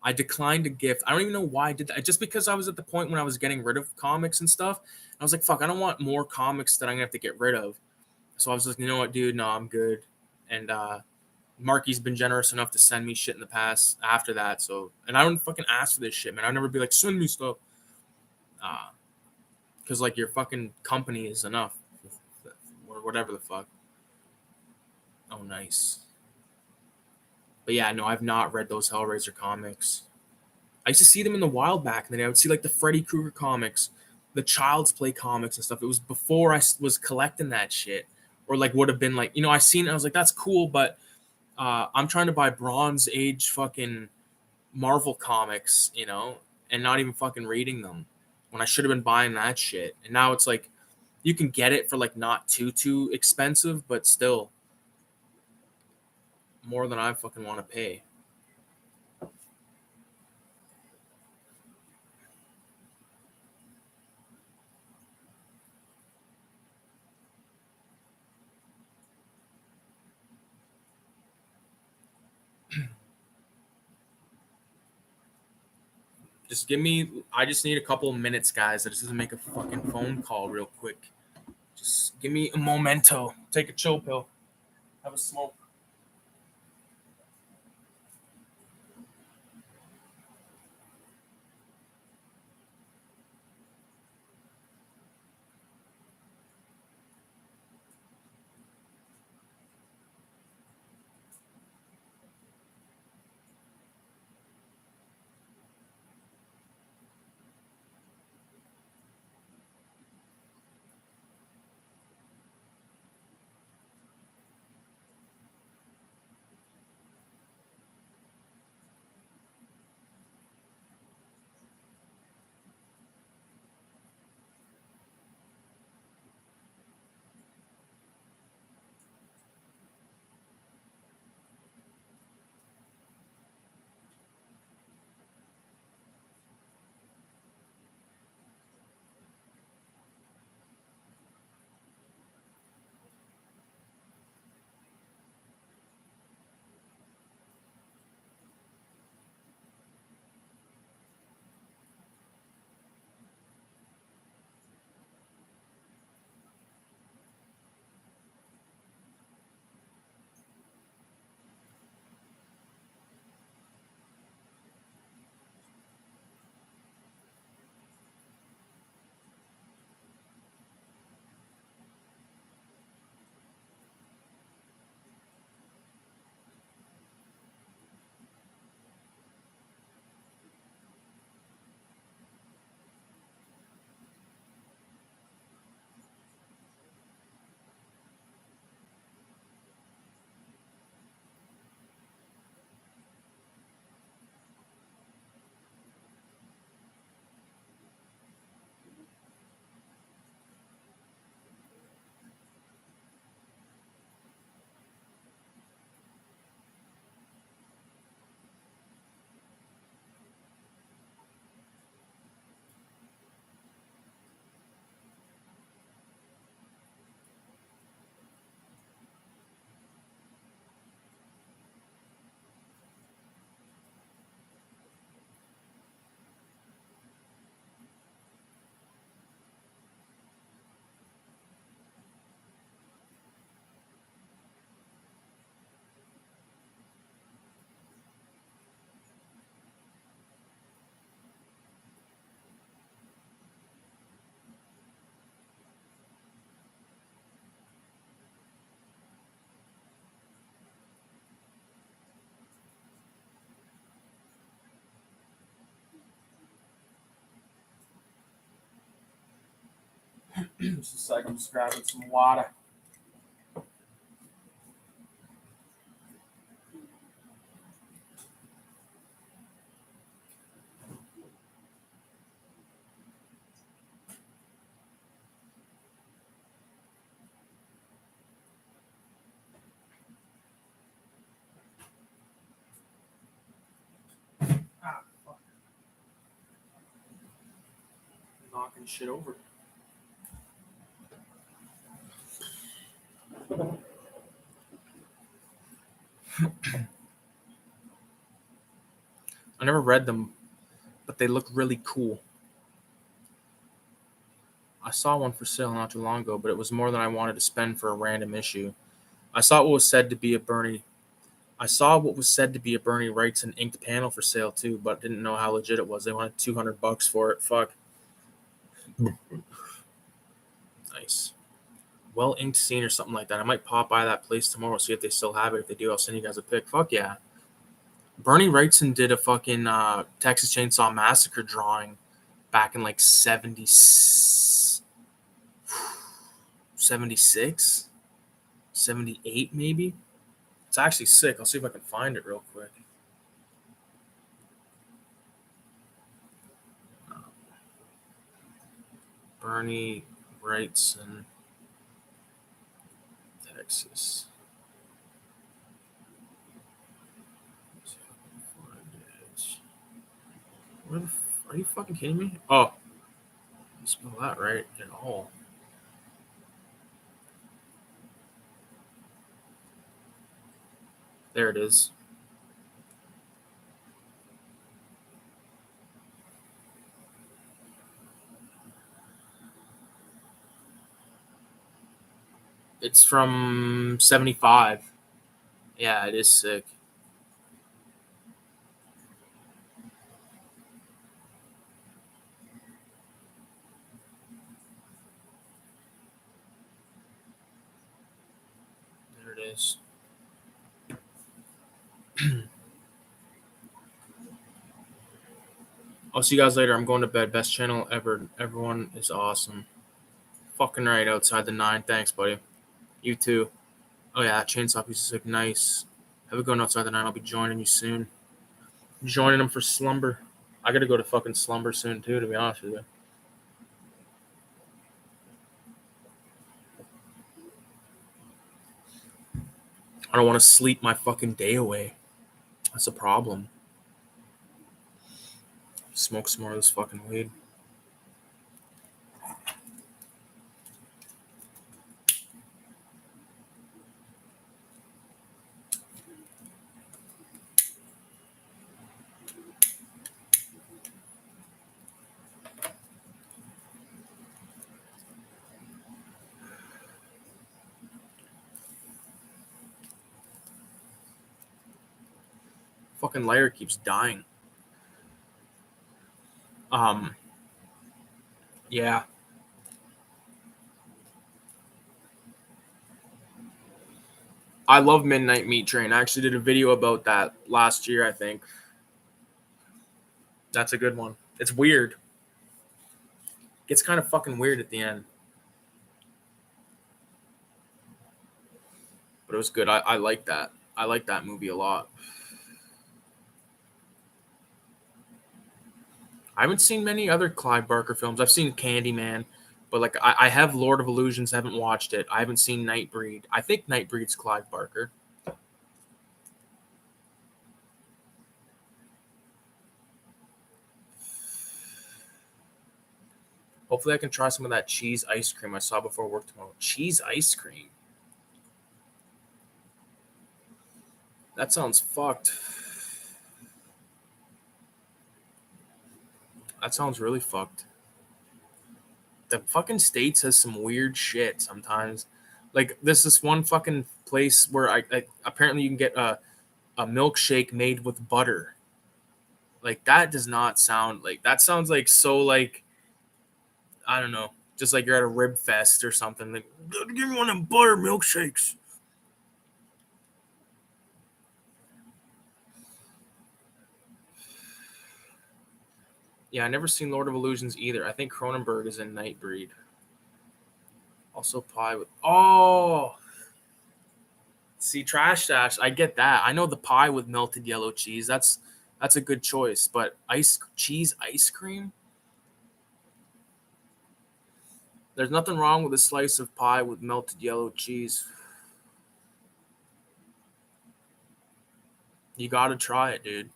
I declined a gift. I don't even know why I did that. Just because I was at the point when I was getting rid of comics and stuff. I was like, fuck, I don't want more comics that I'm gonna have to get rid of. So I was like, you know what, dude, no, I'm good. And Marky's been generous enough to send me shit in the past after that. So, and I don't fucking ask for this shit, man. I'd never be like, send me stuff. Because like your fucking company is enough. Or whatever the fuck. Oh, nice. But yeah, no, I've not read those Hellraiser comics. I used to see them in the wild back in the day. I would see like the Freddy Krueger comics, the Child's Play comics and stuff. It was before I was collecting that shit, or like would have been like, you know, I seen it. I was like, that's cool, but I'm trying to buy Bronze Age fucking Marvel comics, you know, and not even fucking reading them when I should have been buying that shit. And now it's like you can get it for like not too expensive, but still more than I fucking want to pay. Just give me. I just need a couple of minutes, guys. I just need to make a fucking phone call real quick. Just give me a momento. Take a chill pill. Have a smoke. Just a second, I'm just grabbing some water. Ah, fuck. Knocking shit over. I never read them, but they look really cool. I saw one for sale not too long ago, but it was more than I wanted to spend for a random issue. I saw what was said to be a Bernie Wrightson inked panel for sale too, but didn't know how legit it was. They wanted $200 for it. Fuck. Nice. Well inked scene or something like that. I might pop by that place tomorrow, see if they still have it. If they do, I'll send you guys a pic. Fuck yeah. Bernie Wrightson did a fucking Texas Chainsaw Massacre drawing back in like 76, 78 maybe. It's actually sick. I'll see if I can find it real quick. Bernie Wrightson, Texas. Where the are you fucking kidding me? Oh, you spell that right at all. There it is. It's from 75. Yeah, it is sick. There it is. I'll see you guys later. I'm going to bed. Best channel ever. Everyone is awesome. Fucking right outside the 9. Thanks, buddy. You too. Oh yeah, that chainsaw piece is like nice. Have a going outside the 9. I'll be joining you soon. Joining them for slumber. I gotta go to fucking slumber soon too, to be honest with you. I don't want to sleep my fucking day away. That's a problem. Smoke some more of this fucking weed. Fucking lighter keeps dying. Yeah. I love Midnight Meat Train. I actually did a video about that last year, I think. That's a good one. It's weird. Gets kind of fucking weird at the end. But it was good. I like that. I like that movie a lot. I haven't seen many other Clive Barker films. I've seen Candyman, but like I have Lord of Illusions, haven't watched it. I haven't seen Nightbreed. I think Nightbreed's Clive Barker. Hopefully I can try some of that cheese ice cream I saw before work tomorrow. Cheese ice cream? That sounds fucked. That sounds really fucked. The fucking States has some weird shit sometimes. Like there's this one fucking place where I apparently you can get a milkshake made with butter. Like that does not sound like that sounds like so like I don't know, just like you're at a rib fest or something. Like give me one of them butter milkshakes. Yeah, I never seen Lord of Illusions either. I think Cronenberg is in Nightbreed. Also pie with see, Trash Dash, I get that. I know the pie with melted yellow cheese. That's a good choice. But cheese ice cream? There's nothing wrong with a slice of pie with melted yellow cheese. You gotta try it, dude.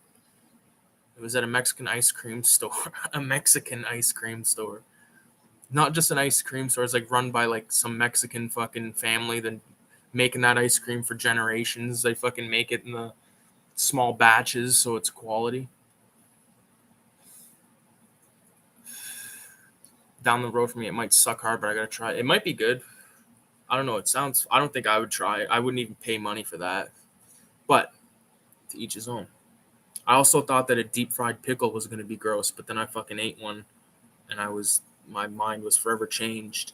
It was at a Mexican ice cream store. A Mexican ice cream store. Not just an ice cream store. It's like run by like some Mexican fucking family that making that ice cream for generations. They fucking make it in the small batches so it's quality. Down the road for me, it might suck hard, but I gotta try it. It might be good. I don't know. I don't think I would try it. I wouldn't even pay money for that. But to each his own. I also thought that a deep fried pickle was gonna be gross, but then I fucking ate one, and my mind was forever changed.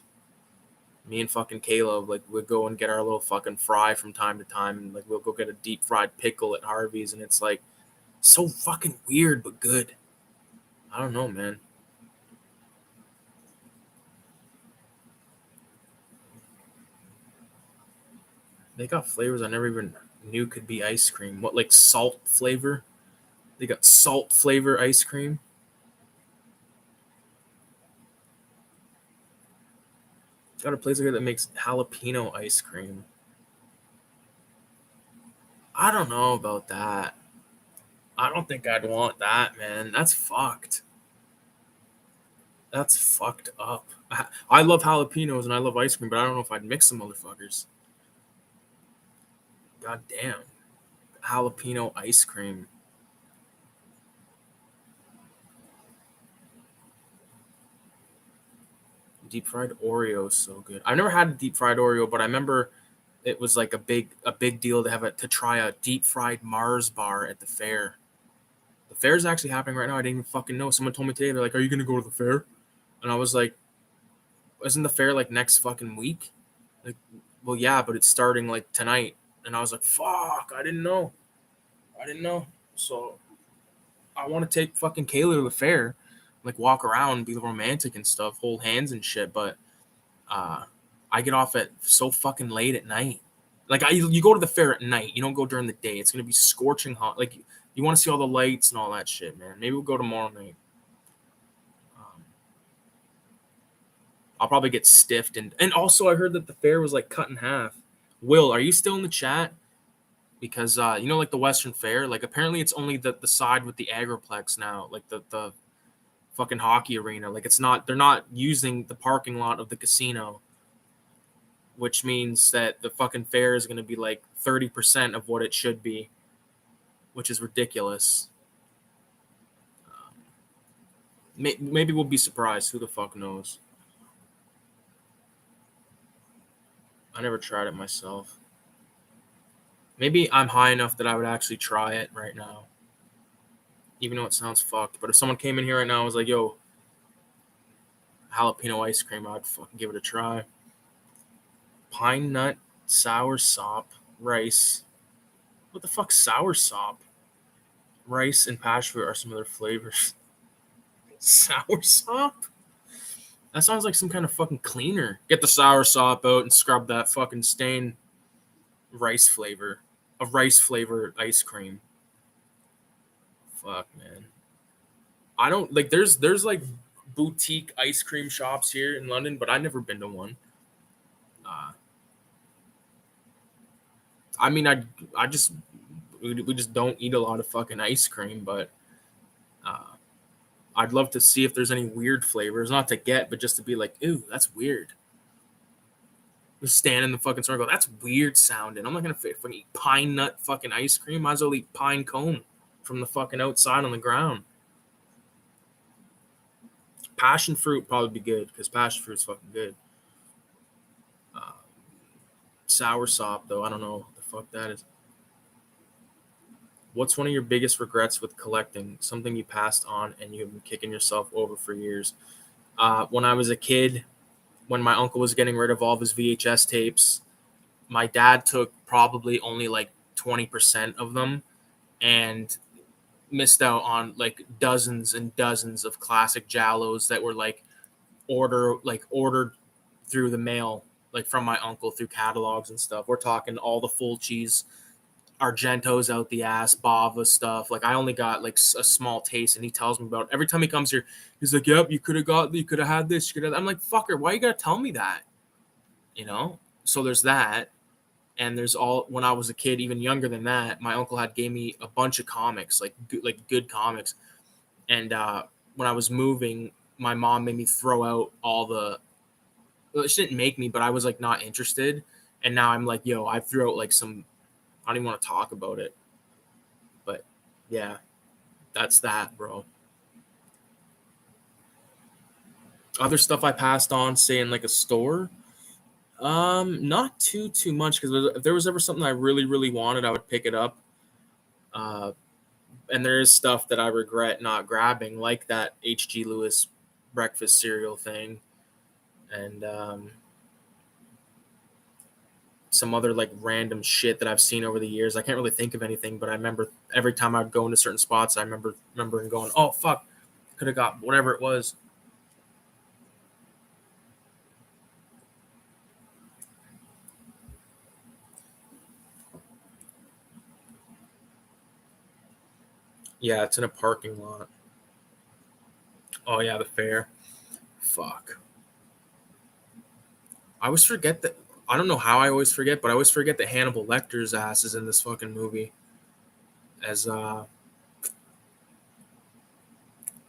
Me and fucking Caleb, like, we'd go and get our little fucking fry from time to time, and like we'll go get a deep fried pickle at Harvey's, and it's like so fucking weird but good. I don't know, man. They got flavors I never even knew could be ice cream. What, like salt flavor? They got salt flavor ice cream. Got a place here that makes jalapeno ice cream. I don't know about that. I don't think I'd want that, man. That's fucked. That's fucked up. I love jalapenos and I love ice cream, but I don't know if I'd mix some motherfuckers. God damn. Jalapeno ice cream. Deep fried Oreo is so good. I've never had a deep fried Oreo, but I remember it was like a big deal to try a deep fried Mars bar at the fair. The fair is actually happening right now. I didn't even fucking know. Someone told me today. They're like, "Are you gonna go to the fair?" And I was like, "Isn't the fair like next fucking week?" Like, well, yeah, but it's starting like tonight. And I was like, "Fuck, I didn't know. I didn't know." So I want to take fucking Kayla to the fair, like walk around, be romantic and stuff, hold hands and shit. But I get off at so fucking late at night. Like you go to the fair at night. You don't go during the day. It's gonna be scorching hot. Like you want to see all the lights and all that shit, man. Maybe we'll go tomorrow night. I'll probably get stiffed and also I heard that the fair was like cut in half. Will, are you still in the chat? Because you know, like the Western Fair, like apparently it's only the side with the Agroplex now, like the fucking hockey arena. Like they're not using the parking lot of the casino, which means that the fucking fair is going to be like 30% of what it should be, which is ridiculous. Maybe we'll be surprised. Who the fuck knows? I never tried it myself. Maybe I'm high enough that I would actually try it right now, even though it sounds fucked. But if someone came in here right now and was like, "Yo, jalapeno ice cream," I'd fucking give it a try. Pine nut, sour sop, rice. What the fuck, sour sop? Rice and passion fruit are some of their flavors. Sour sop? That sounds like some kind of fucking cleaner. Get the sour sop out and scrub that fucking stain. Rice flavor. A rice flavored ice cream. Fuck, man. I don't like there's like boutique ice cream shops here in London, but I've never been to one. I mean, I just we just don't eat a lot of fucking ice cream, but I'd love to see if there's any weird flavors, not to get, but just to be like, "Ooh, that's weird." Just stand in the fucking store and go, "That's weird sounding." I'm not gonna fucking eat pine nut fucking ice cream. Might as well eat pine cone from the fucking outside on the ground. Passion fruit probably be good because passion fruit's fucking good. Uh, Sour sop though, I don't know what the fuck that is. What's one of your biggest regrets with collecting? Something you passed on and you've been kicking yourself over for years. When I was a kid, when my uncle was getting rid of all of his VHS tapes, my dad took probably only like 20% of them and missed out on like dozens and dozens of classic giallos that were like ordered through the mail, like from my uncle through catalogs and stuff. We're talking all the Fulcis, Argentos out the ass, Bava stuff. Like I only got like a small taste, and he tells me about it. Every time he comes here. He's like, "Yep, you could have had this. You could have." I'm like, "Fucker, why you gotta tell me that?" You know. So there's that, and there's all. When I was a kid, even younger than that, my uncle had gave me a bunch of comics, like good comics, and when I was moving, my mom made me throw out all the. Well, she didn't make me, but I was like not interested, and now I'm like, "Yo, I threw out like some." I don't even want to talk about it, but yeah, that's that, bro. Other stuff I passed on, say in like a store, not too much because if there was ever something I really wanted, I would pick it up. Uh, and there is stuff that I regret not grabbing, like that H.G. Lewis breakfast cereal thing, and some other like random shit that I've seen over the years. I can't really think of anything, but I remember every time I'd go into certain spots, I remember going, "Oh fuck, could have got whatever it was." Yeah, it's in a parking lot. Oh yeah, the fair. Fuck. I always forget that. I don't know how I always forget, but I always forget that Hannibal Lecter's ass is in this fucking movie. As oh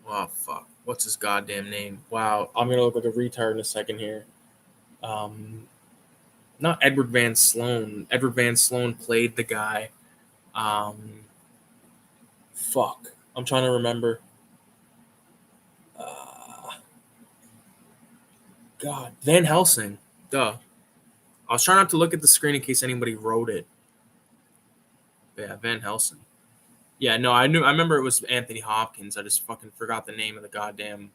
fuck, what's his goddamn name? Wow, I'm gonna look like a retard in a second here. Um, not Edward Van Sloan. Edward Van Sloan played the guy. Um, fuck, I'm trying to remember. Uh, God, Van Helsing. Duh. I was trying not to look at the screen in case anybody wrote it. But yeah, Van Helsing. Yeah, no, I knew. I remember it was Anthony Hopkins. I just fucking forgot the name of the goddamn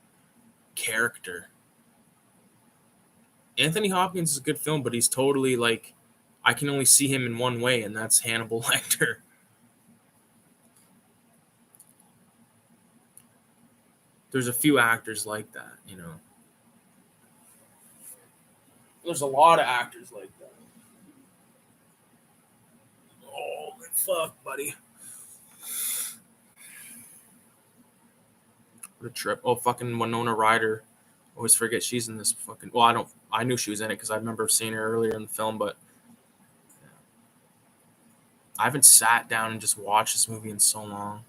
character. Anthony Hopkins is a good film, but he's totally like I can only see him in one way, and that's Hannibal Lecter. There's a few actors like that, you know. There's a lot of actors like that. Oh fuck, buddy. What a trip. Oh fucking Winona Ryder. Always forget she's in this fucking. Well, I don't. I knew she was in it because I remember seeing her earlier in the film, but I haven't sat down and just watched this movie in so long.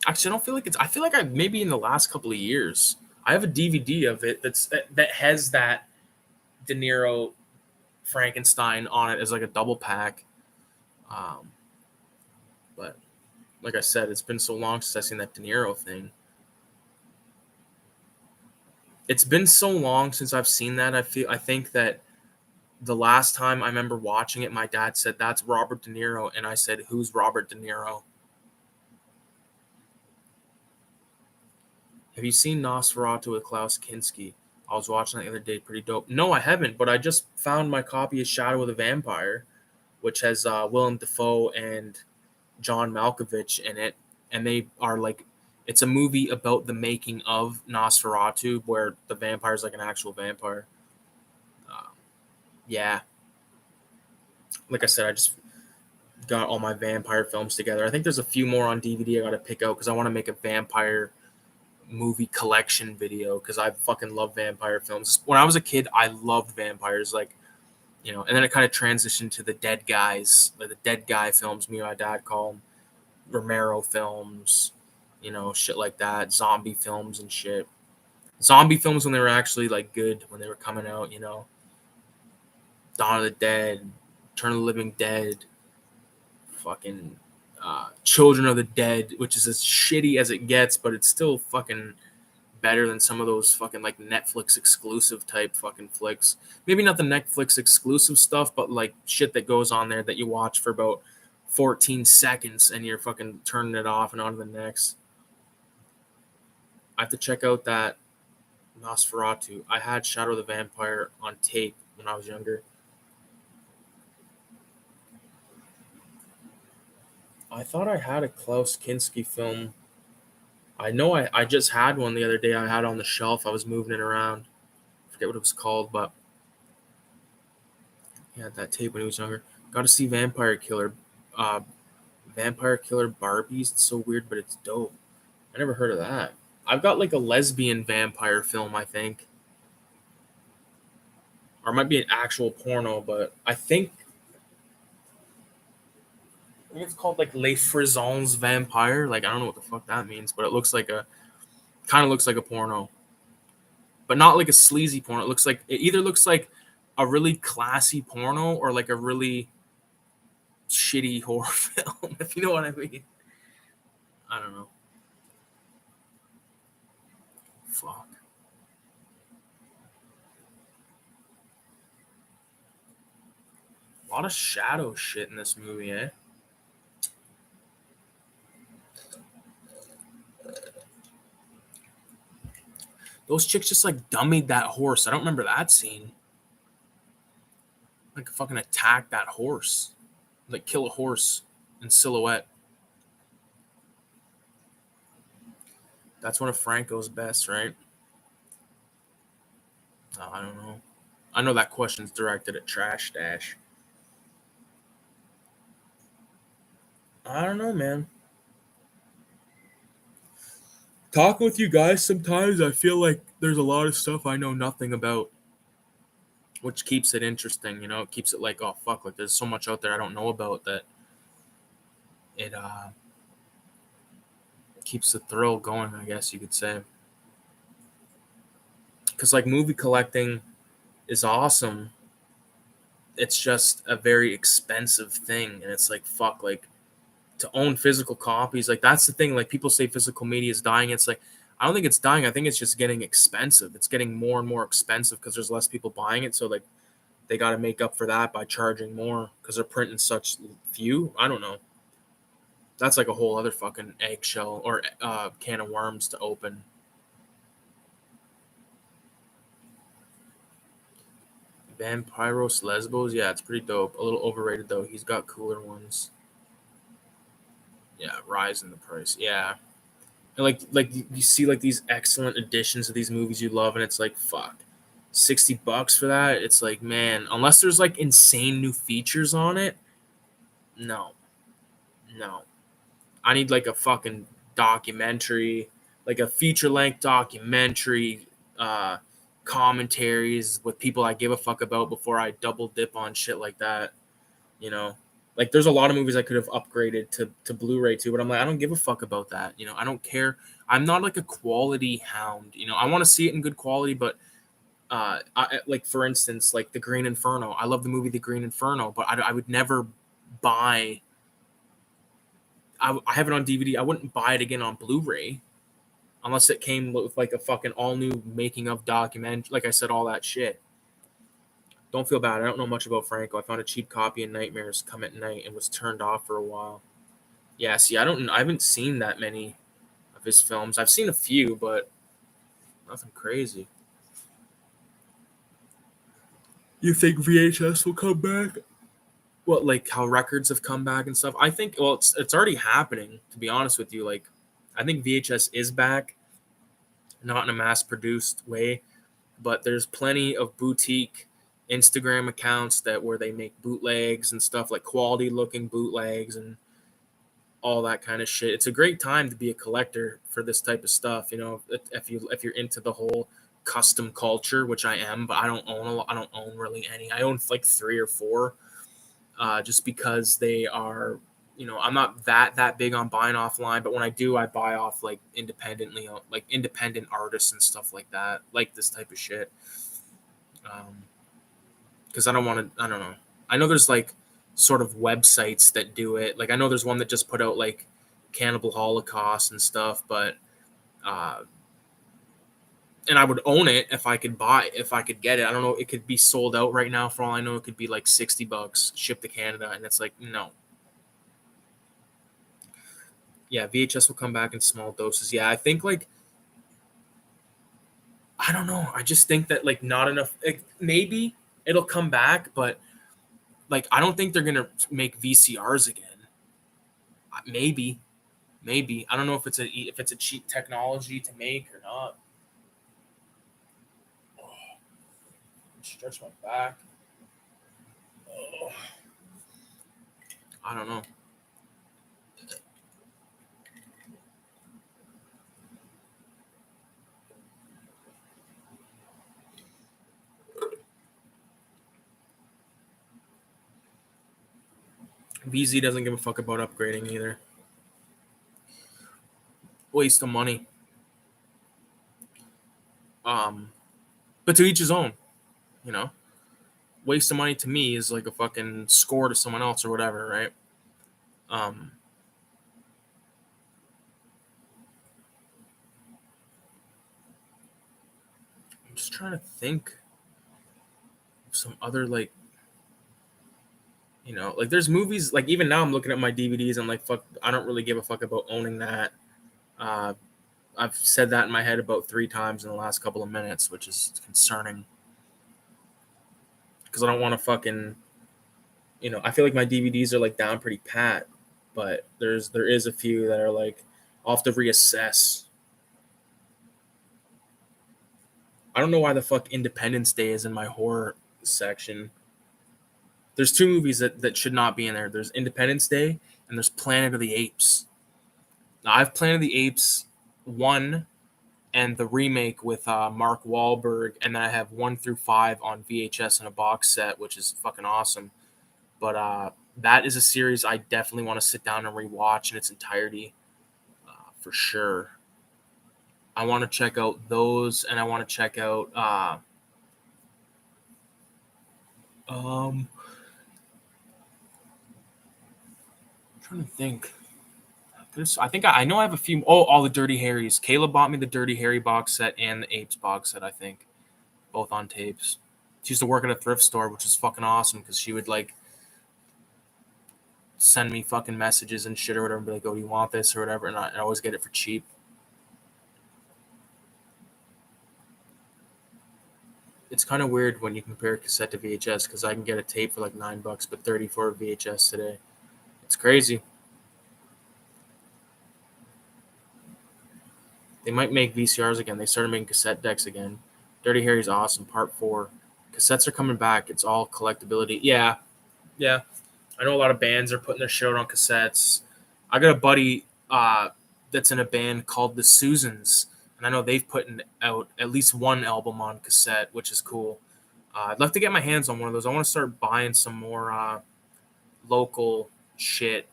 Actually, I don't feel like it's. I feel like I maybe in the last couple of years. I have a DVD of it that has that De Niro Frankenstein on it as like a double pack. Um, but like I said, it's been so long since I've seen that De Niro thing. It's been so long since I've seen that. I think that the last time I remember watching it, my dad said that's Robert De Niro, and I said, "Who's Robert De Niro?" Have you seen Nosferatu with Klaus Kinski? I was watching that the other day. Pretty dope. No, I haven't, but I just found my copy of Shadow of the Vampire, which has Willem Dafoe and John Malkovich in it, and they are like, it's a movie about the making of Nosferatu, where the vampire is like an actual vampire. Um, yeah, like I said, I just got all my vampire films together. I think there's a few more on DVD I got to pick out because I want to make a vampire movie collection video because I fucking love vampire films. When I was a kid, I loved vampires, like, you know, and then it kind of transitioned to the dead guys, like the dead guy films. Me and my dad call them Romero films, you know, shit like that, zombie films and shit. Zombie films when they were actually like good when they were coming out, you know, Dawn of the Dead, Turn of the Living Dead, fucking Children of the Dead, which is as shitty as it gets, but it's still fucking better than some of those fucking like Netflix exclusive type fucking flicks. Maybe not the Netflix exclusive stuff, but like shit that goes on there that you watch for about 14 seconds and you're fucking turning it off and on to the next. I have to check out that Nosferatu. I had Shadow of the Vampire on tape when I was younger. I thought I had a Klaus Kinski film. I know I just had one the other day. I had on the shelf. I was moving it around. forget what it was called, but he had that tape when he was younger. Got to see Vampire Killer Barbies. It's so weird, but it's dope. I never heard of that. I've got like a lesbian vampire film, I think. Or it might be an actual porno, but I think it's called like Les Frisons Vampire. Like I don't know what the fuck that means, but it looks like kind of looks like a porno. But not like a sleazy porno. It either looks like a really classy porno or like a really shitty horror film, if you know what I mean. I don't know. Fuck. A lot of shadow shit in this movie, eh? Those chicks just like dummied that horse. I don't remember that scene. Like fucking attack that horse. Like kill a horse in silhouette. That's one of Franco's best, right? I don't know. I know that question's directed at Trash Dash. I don't know, man. Talking with you guys sometimes, I feel like there's a lot of stuff I know nothing about, which keeps it interesting, you know? It keeps it like, oh, fuck, like there's so much out there I don't know about that it keeps the thrill going, I guess you could say. Because, like, movie collecting is awesome. It's just a very expensive thing, and it's like, fuck, like, to own physical copies, like that's the thing. Like people say physical media is dying. It's like I don't think it's dying. I think it's just getting expensive. It's getting more and more expensive because there's less people buying it. So like they got to make up for that by charging more because they're printing such few. I don't know. That's like a whole other fucking eggshell or can of worms to open. Vampiros Lesbos, yeah, it's pretty dope. A little overrated though. He's got cooler ones. Yeah, rise in the price. Yeah. And like you see like these excellent editions of these movies you love, and it's like fuck, $60 for that. It's like man, unless there's like insane new features on it, no, no. I need like a fucking documentary, like a feature length documentary, uh, commentaries with people I give a fuck about before I double dip on shit like that. You know, like there's a lot of movies I could have upgraded to Blu-ray too, but I'm like, I don't give a fuck about that. You know, I don't care. I'm not like a quality hound. You know, I want to see it in good quality, but like for instance, like The Green Inferno. I love the movie The Green Inferno, but I would never buy. I have it on DVD. I wouldn't buy it again on Blu-ray unless it came with like a fucking all new making of document. Like I said, all that shit. Don't feel bad. I don't know much about Franco. I found a cheap copy in Nightmares Come at Night and was turned off for a while. Yeah, see, I haven't seen that many of his films. I've seen a few, but nothing crazy. You think VHS will come back? What, like how records have come back and stuff? I think, well, it's already happening, to be honest with you. Like, I think VHS is back, not in a mass produced way, but there's plenty of boutique Instagram accounts that where they make bootlegs and stuff, like quality looking bootlegs and all that kind of shit. It's a great time to be a collector for this type of stuff. You know, if you're into the whole custom culture, which I am, but I don't own a lot. I don't own really any. I own like 3 or 4, just because they are. You know, I'm not that big on buying offline, but when I do, I buy off like independently, like independent artists and stuff like that, like this type of shit. Because I don't want to. I don't know. I know there's like sort of websites that do it. Like I know there's one that just put out like Cannibal Holocaust and stuff, but uh, and I would own it if I could get it. I don't know. It could be sold out right now for all I know. It could be like $60 shipped to Canada, and it's like no. Yeah, VHS will come back in small doses. Yeah, I think like I don't know. I just think that like not enough. Like, maybe it'll come back, but like I don't think they're gonna make VCRs again. Maybe, maybe I don't know if it's a cheap technology to make or not. Stretch my back. Oh. I don't know. VZ doesn't give a fuck about upgrading either. Waste of money. But to each his own, you know. Waste of money to me is like a fucking score to someone else or whatever, right? I'm just trying to think of some other, like, you know, like there's movies, like even now I'm looking at my DVDs, I'm like, fuck, I don't really give a fuck about owning that. I've said that in my head about 3 times in the last couple of minutes, which is concerning. Because I don't want to fucking, you know, I feel like my DVDs are like down pretty pat, but there is a few that are like, I'll have to reassess. I don't know why the fuck Independence Day is in my horror section. There's 2 movies that should not be in there. There's Independence Day and there's Planet of the Apes. Now, I've Planet of the Apes 1 and the remake with Mark Wahlberg, and then I have 1 through 5 on VHS in a box set, which is fucking awesome. But that is a series I definitely want to sit down and rewatch in its entirety, for sure. I want to check out those, and I want to check out I'm trying to think. I think I know I have a few. Oh, all the Dirty Harrys. Kayla bought me the Dirty Harry box set and the Apes box set, I think. Both on tapes. She used to work at a thrift store, which was fucking awesome because she would like send me fucking messages and shit or whatever and be like, oh, do you want this or whatever? And I always get it for cheap. It's kind of weird when you compare cassette to VHS because I can get a tape for like $9, but $30 for a VHS today. It's crazy. They might make VCRs again. They started making cassette decks again. Dirty Harry's awesome. Part 4. Cassettes are coming back. It's all collectability. Yeah. I know a lot of bands are putting their shit out on cassettes. I got a buddy that's in a band called the Susans, and I know they've put out at least 1 album on cassette, which is cool. I'd love to get my hands on one of those. I want to start buying some more local shit.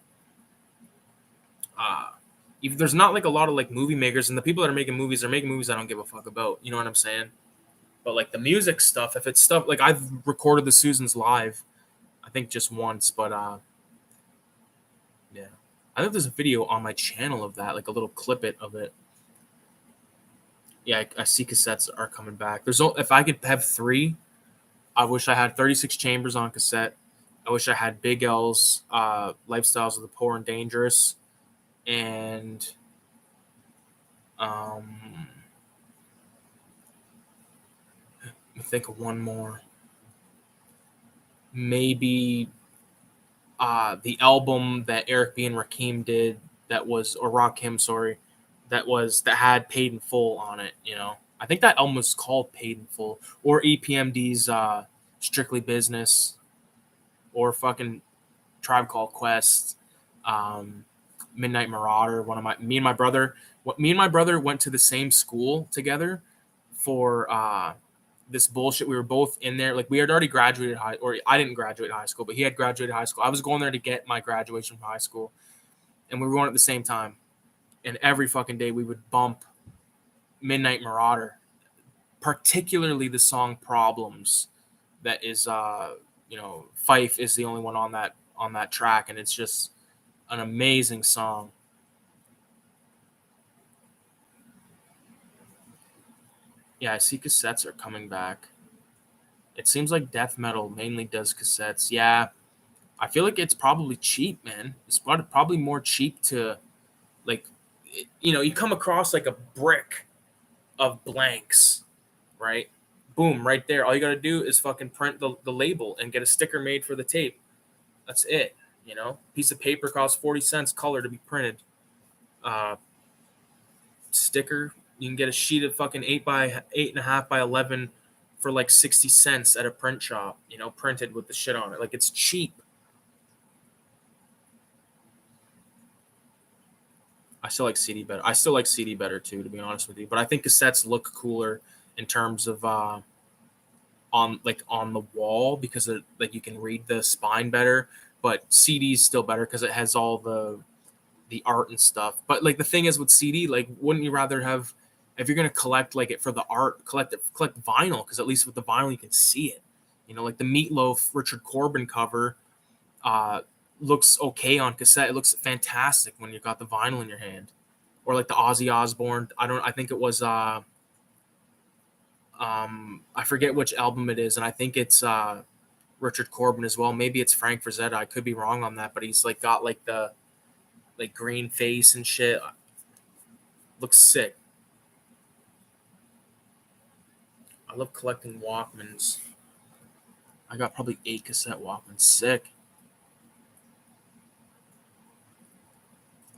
Even there's not like a lot of like movie makers, and the people that are making movies I don't give a fuck about. You know what I'm saying? But like the music stuff, if it's stuff like I've recorded the Susans live, I think just once, but yeah. I think there's a video on my channel of that, like a little clip of it. Yeah, I see cassettes are coming back. If I could have 3, I wish I had 36 Chambers on cassette. I wish I had Big L's Lifestyles of the Poor and Dangerous. And let me think of one more. Maybe the album that Eric B and Rakim did that had Paid in Full on it, you know. I think that album was called Paid in Full, or EPMD's Strictly Business, or fucking Tribe Called Quest, Midnight Marauder. Me and my brother went to the same school together for this bullshit. We were both in there. Like we had already graduated or I didn't graduate high school, but he had graduated high school. I was going there to get my graduation from high school, and we were going at the same time. And every fucking day we would bump Midnight Marauder, particularly the song Problems. That is, Fife is the only one on that track, and it's just an amazing song. Yeah, I see cassettes are coming back. It seems like death metal mainly does cassettes. Yeah, I feel like it's probably cheap, man. It's probably more cheap to, like, you come across like a brick of blanks, right? Boom, right there. All you got to do is fucking print the label and get a sticker made for the tape. That's it, Piece of paper costs 40 cents color to be printed. Sticker, you can get a sheet of fucking 8 by 8.5 by 11 for like 60 cents at a print shop, you know, printed with the shit on it. Like, it's cheap. I still like CD better. I still like CD better too, to be honest with you. But I think cassettes look cooler in terms of on the wall, because like you can read the spine better. But CD's still better because it has all the art and stuff. But like the thing is with CD, like, wouldn't you rather have, if you're gonna collect like it for the art, collect vinyl, because at least with the vinyl you can see it. You know, like the Meatloaf Richard Corbin cover uh, looks okay on cassette. It looks fantastic when you got the vinyl in your hand. Or like the Ozzy Osbourne. I think it was I forget which album it is, and I think it's Richard Corbin as well. Maybe it's Frank Frazetta. I could be wrong on that, but he's like got like the like green face and shit. Looks sick. I love collecting Walkmans. I got probably 8 cassette Walkmans. Sick.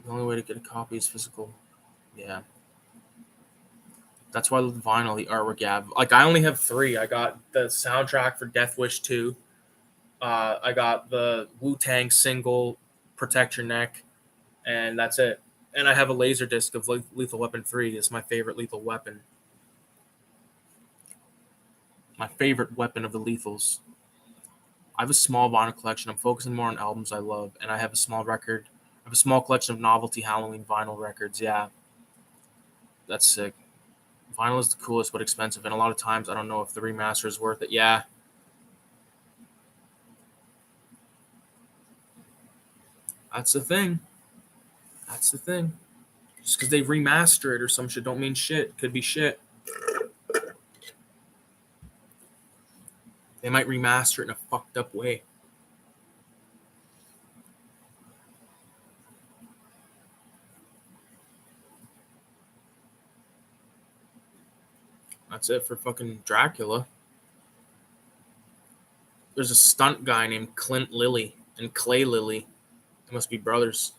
The only way to get a copy is physical. Yeah. That's why I love vinyl, the artwork. Yeah. Like, I only have 3. I got the soundtrack for Death Wish 2. I got the Wu-Tang single, Protect Your Neck, and that's it. And I have a laser disc of Lethal Weapon 3. It's my favorite Lethal Weapon. My favorite weapon of the Lethals. I have a small vinyl collection. I'm focusing more on albums I love, and I have a small collection of novelty Halloween vinyl records. Yeah, that's sick. Vinyl is the coolest but expensive, and a lot of times I don't know if the remaster is worth it. Yeah, that's the thing. That's the thing. Just because they remaster it or some shit don't mean shit. Could be shit. They might remaster it in a fucked up way. That's it for fucking Dracula. There's a stunt guy named Clint Lilly and Clay Lilly. They must be brothers.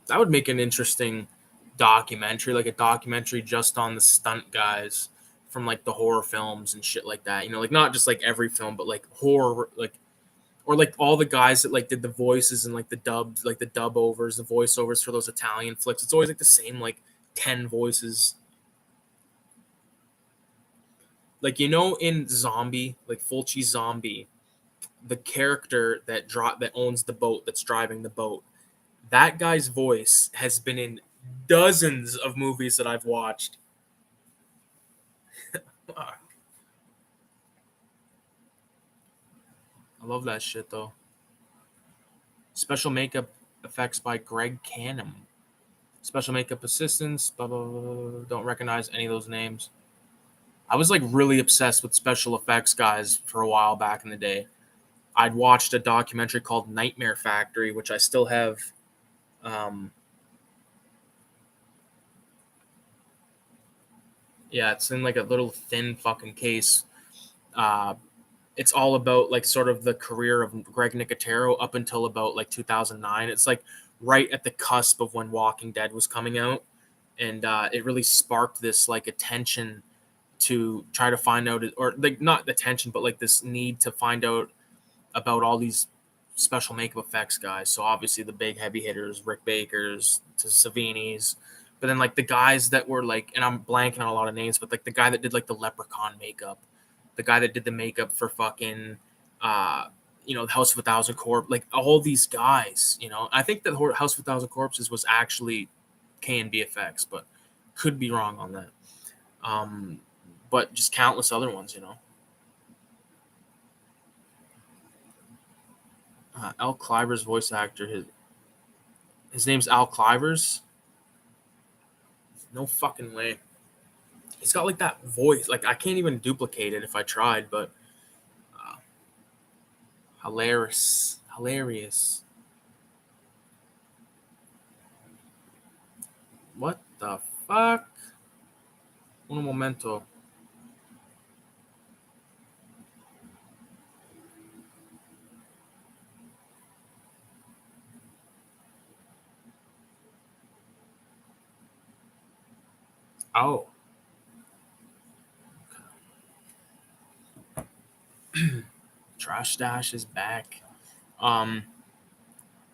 That would make an interesting documentary, like a documentary just on the stunt guys from like the horror films and shit like that. You know, like not just like every film, but like horror, like, or like all the guys that like did the voices and like the dubs, like the dub overs, the voiceovers for those Italian flicks. It's always like the same like 10 voices. Like, you know, in Zombie, like Fulci Zombie, the character that owns the boat, that's driving the boat, that guy's voice has been in dozens of movies that I've watched. I love that shit though. Special makeup effects by Greg Canham. Special makeup assistants, blah, blah, blah, blah. Don't recognize any of those names. I was like really obsessed with special effects guys for a while back in the day. I'd watched a documentary called Nightmare Factory, which I still have. Um, yeah, it's in like a little thin fucking case. Uh, it's all about like sort of the career of Greg Nicotero up until about like 2009. It's like right at the cusp of when Walking Dead was coming out, and it really sparked this like attention to try to find out, or like not attention, but like this need to find out about all these special makeup effects guys. So obviously the big heavy hitters, Rick Bakers to Savini's, but then like the guys that were like, and I'm blanking on a lot of names, but like the guy that did like the Leprechaun makeup, the guy that did the makeup for fucking, House of a Thousand Corpses, like all these guys, I think that House of a Thousand Corpses was actually K&B effects, but could be wrong on that. But just countless other ones. Al Cliver's voice actor, his name's Al Clivers. No fucking way. He's got like that voice. Like I can't even duplicate it if I tried, but uh, hilarious. What the fuck? Un momento. Oh, Trash Stash is back.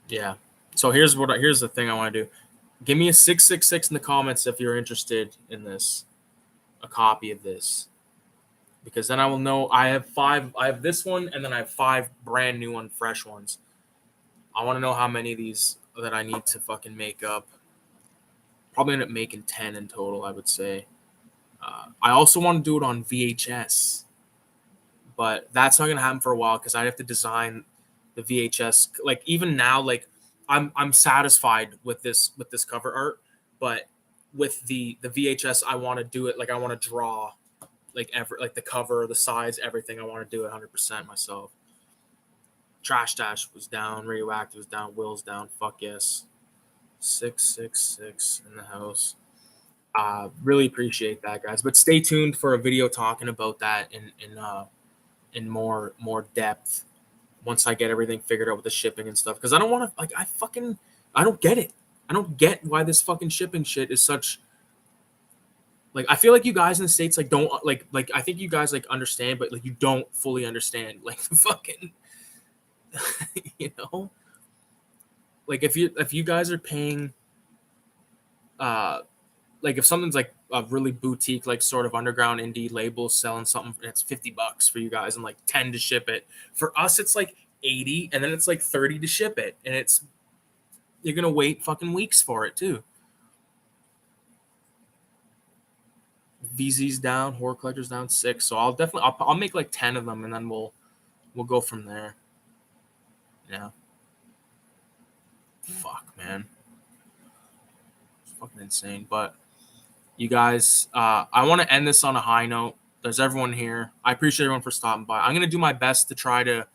Yeah. So here's the thing I want to do. Give me a 666 in the comments if you're interested in this, a copy of this, because then I will know. I have 5. I have this one, and then I have 5 brand new one, fresh ones. I want to know how many of these that I need to fucking make up. Probably end up making 10 in total, I would say. I also want to do it on VHS, but that's not gonna happen for a while because I have to design the VHS. Like even now, like I'm satisfied with this cover art, but with the VHS, I want to do it like I want to draw like the cover, the size, everything. I want to do it 100% myself. Trash Stash was down, Radioactive was down, Will's down. Fuck yes, 666 in the house. Really appreciate that, guys. But stay tuned for a video talking about that in more depth once I get everything figured out with the shipping and stuff. Because I don't want to I don't get it. I don't get why this fucking shipping shit is such. Like I feel like you guys in the States like don't like I think you guys like understand, but like you don't fully understand like the fucking you know, like if you guys are paying like if something's like a really boutique, like sort of underground indie label selling something, and it's $50 for you guys and like 10 to ship it. For us, it's like 80, and then it's like 30 to ship it, and you're gonna wait fucking weeks for it too. VZ's down, Horror Collector's down 6, so I'll make like 10 of them, and then we'll go from there. Yeah. Fuck, man. It's fucking insane, but. You guys, I want to end this on a high note. There's everyone here. I appreciate everyone for stopping by. I'm going to do my best to try to,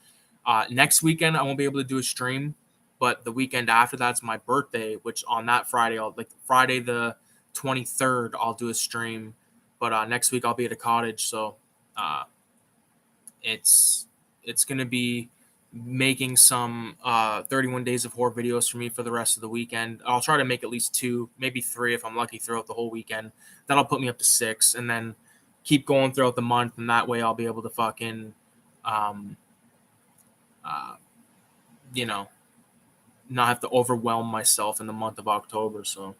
next weekend, I won't be able to do a stream, but the weekend after that's my birthday, which on that Friday, Friday the 23rd, I'll do a stream. But next week I'll be at a cottage. So it's going to be making some 31 days of horror videos for me for the rest of the weekend. I'll try to make at least 2, maybe 3 if I'm lucky throughout the whole weekend. That'll put me up to 6, and then keep going throughout the month, and that way I'll be able to fucking you know, not have to overwhelm myself in the month of October. So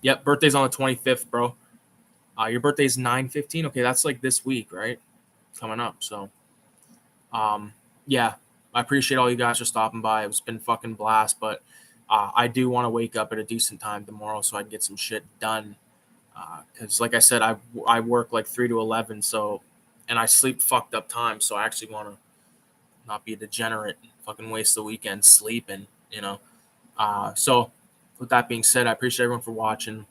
yep, birthday's on the 25th, bro. Your birthday's 9/15. Okay, that's like this week, right? Coming up. So yeah, I appreciate all you guys for stopping by. It's been fucking blast, but I do want to wake up at a decent time tomorrow so I can get some shit done. Because like I said, I work like 3 to 11, so, and I sleep fucked up time, so I actually want to not be a degenerate, fucking waste the weekend sleeping, you know. So with that being said, I appreciate everyone for watching.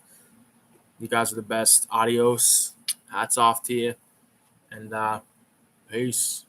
You guys are the best. Adios. Hats off to you. And peace.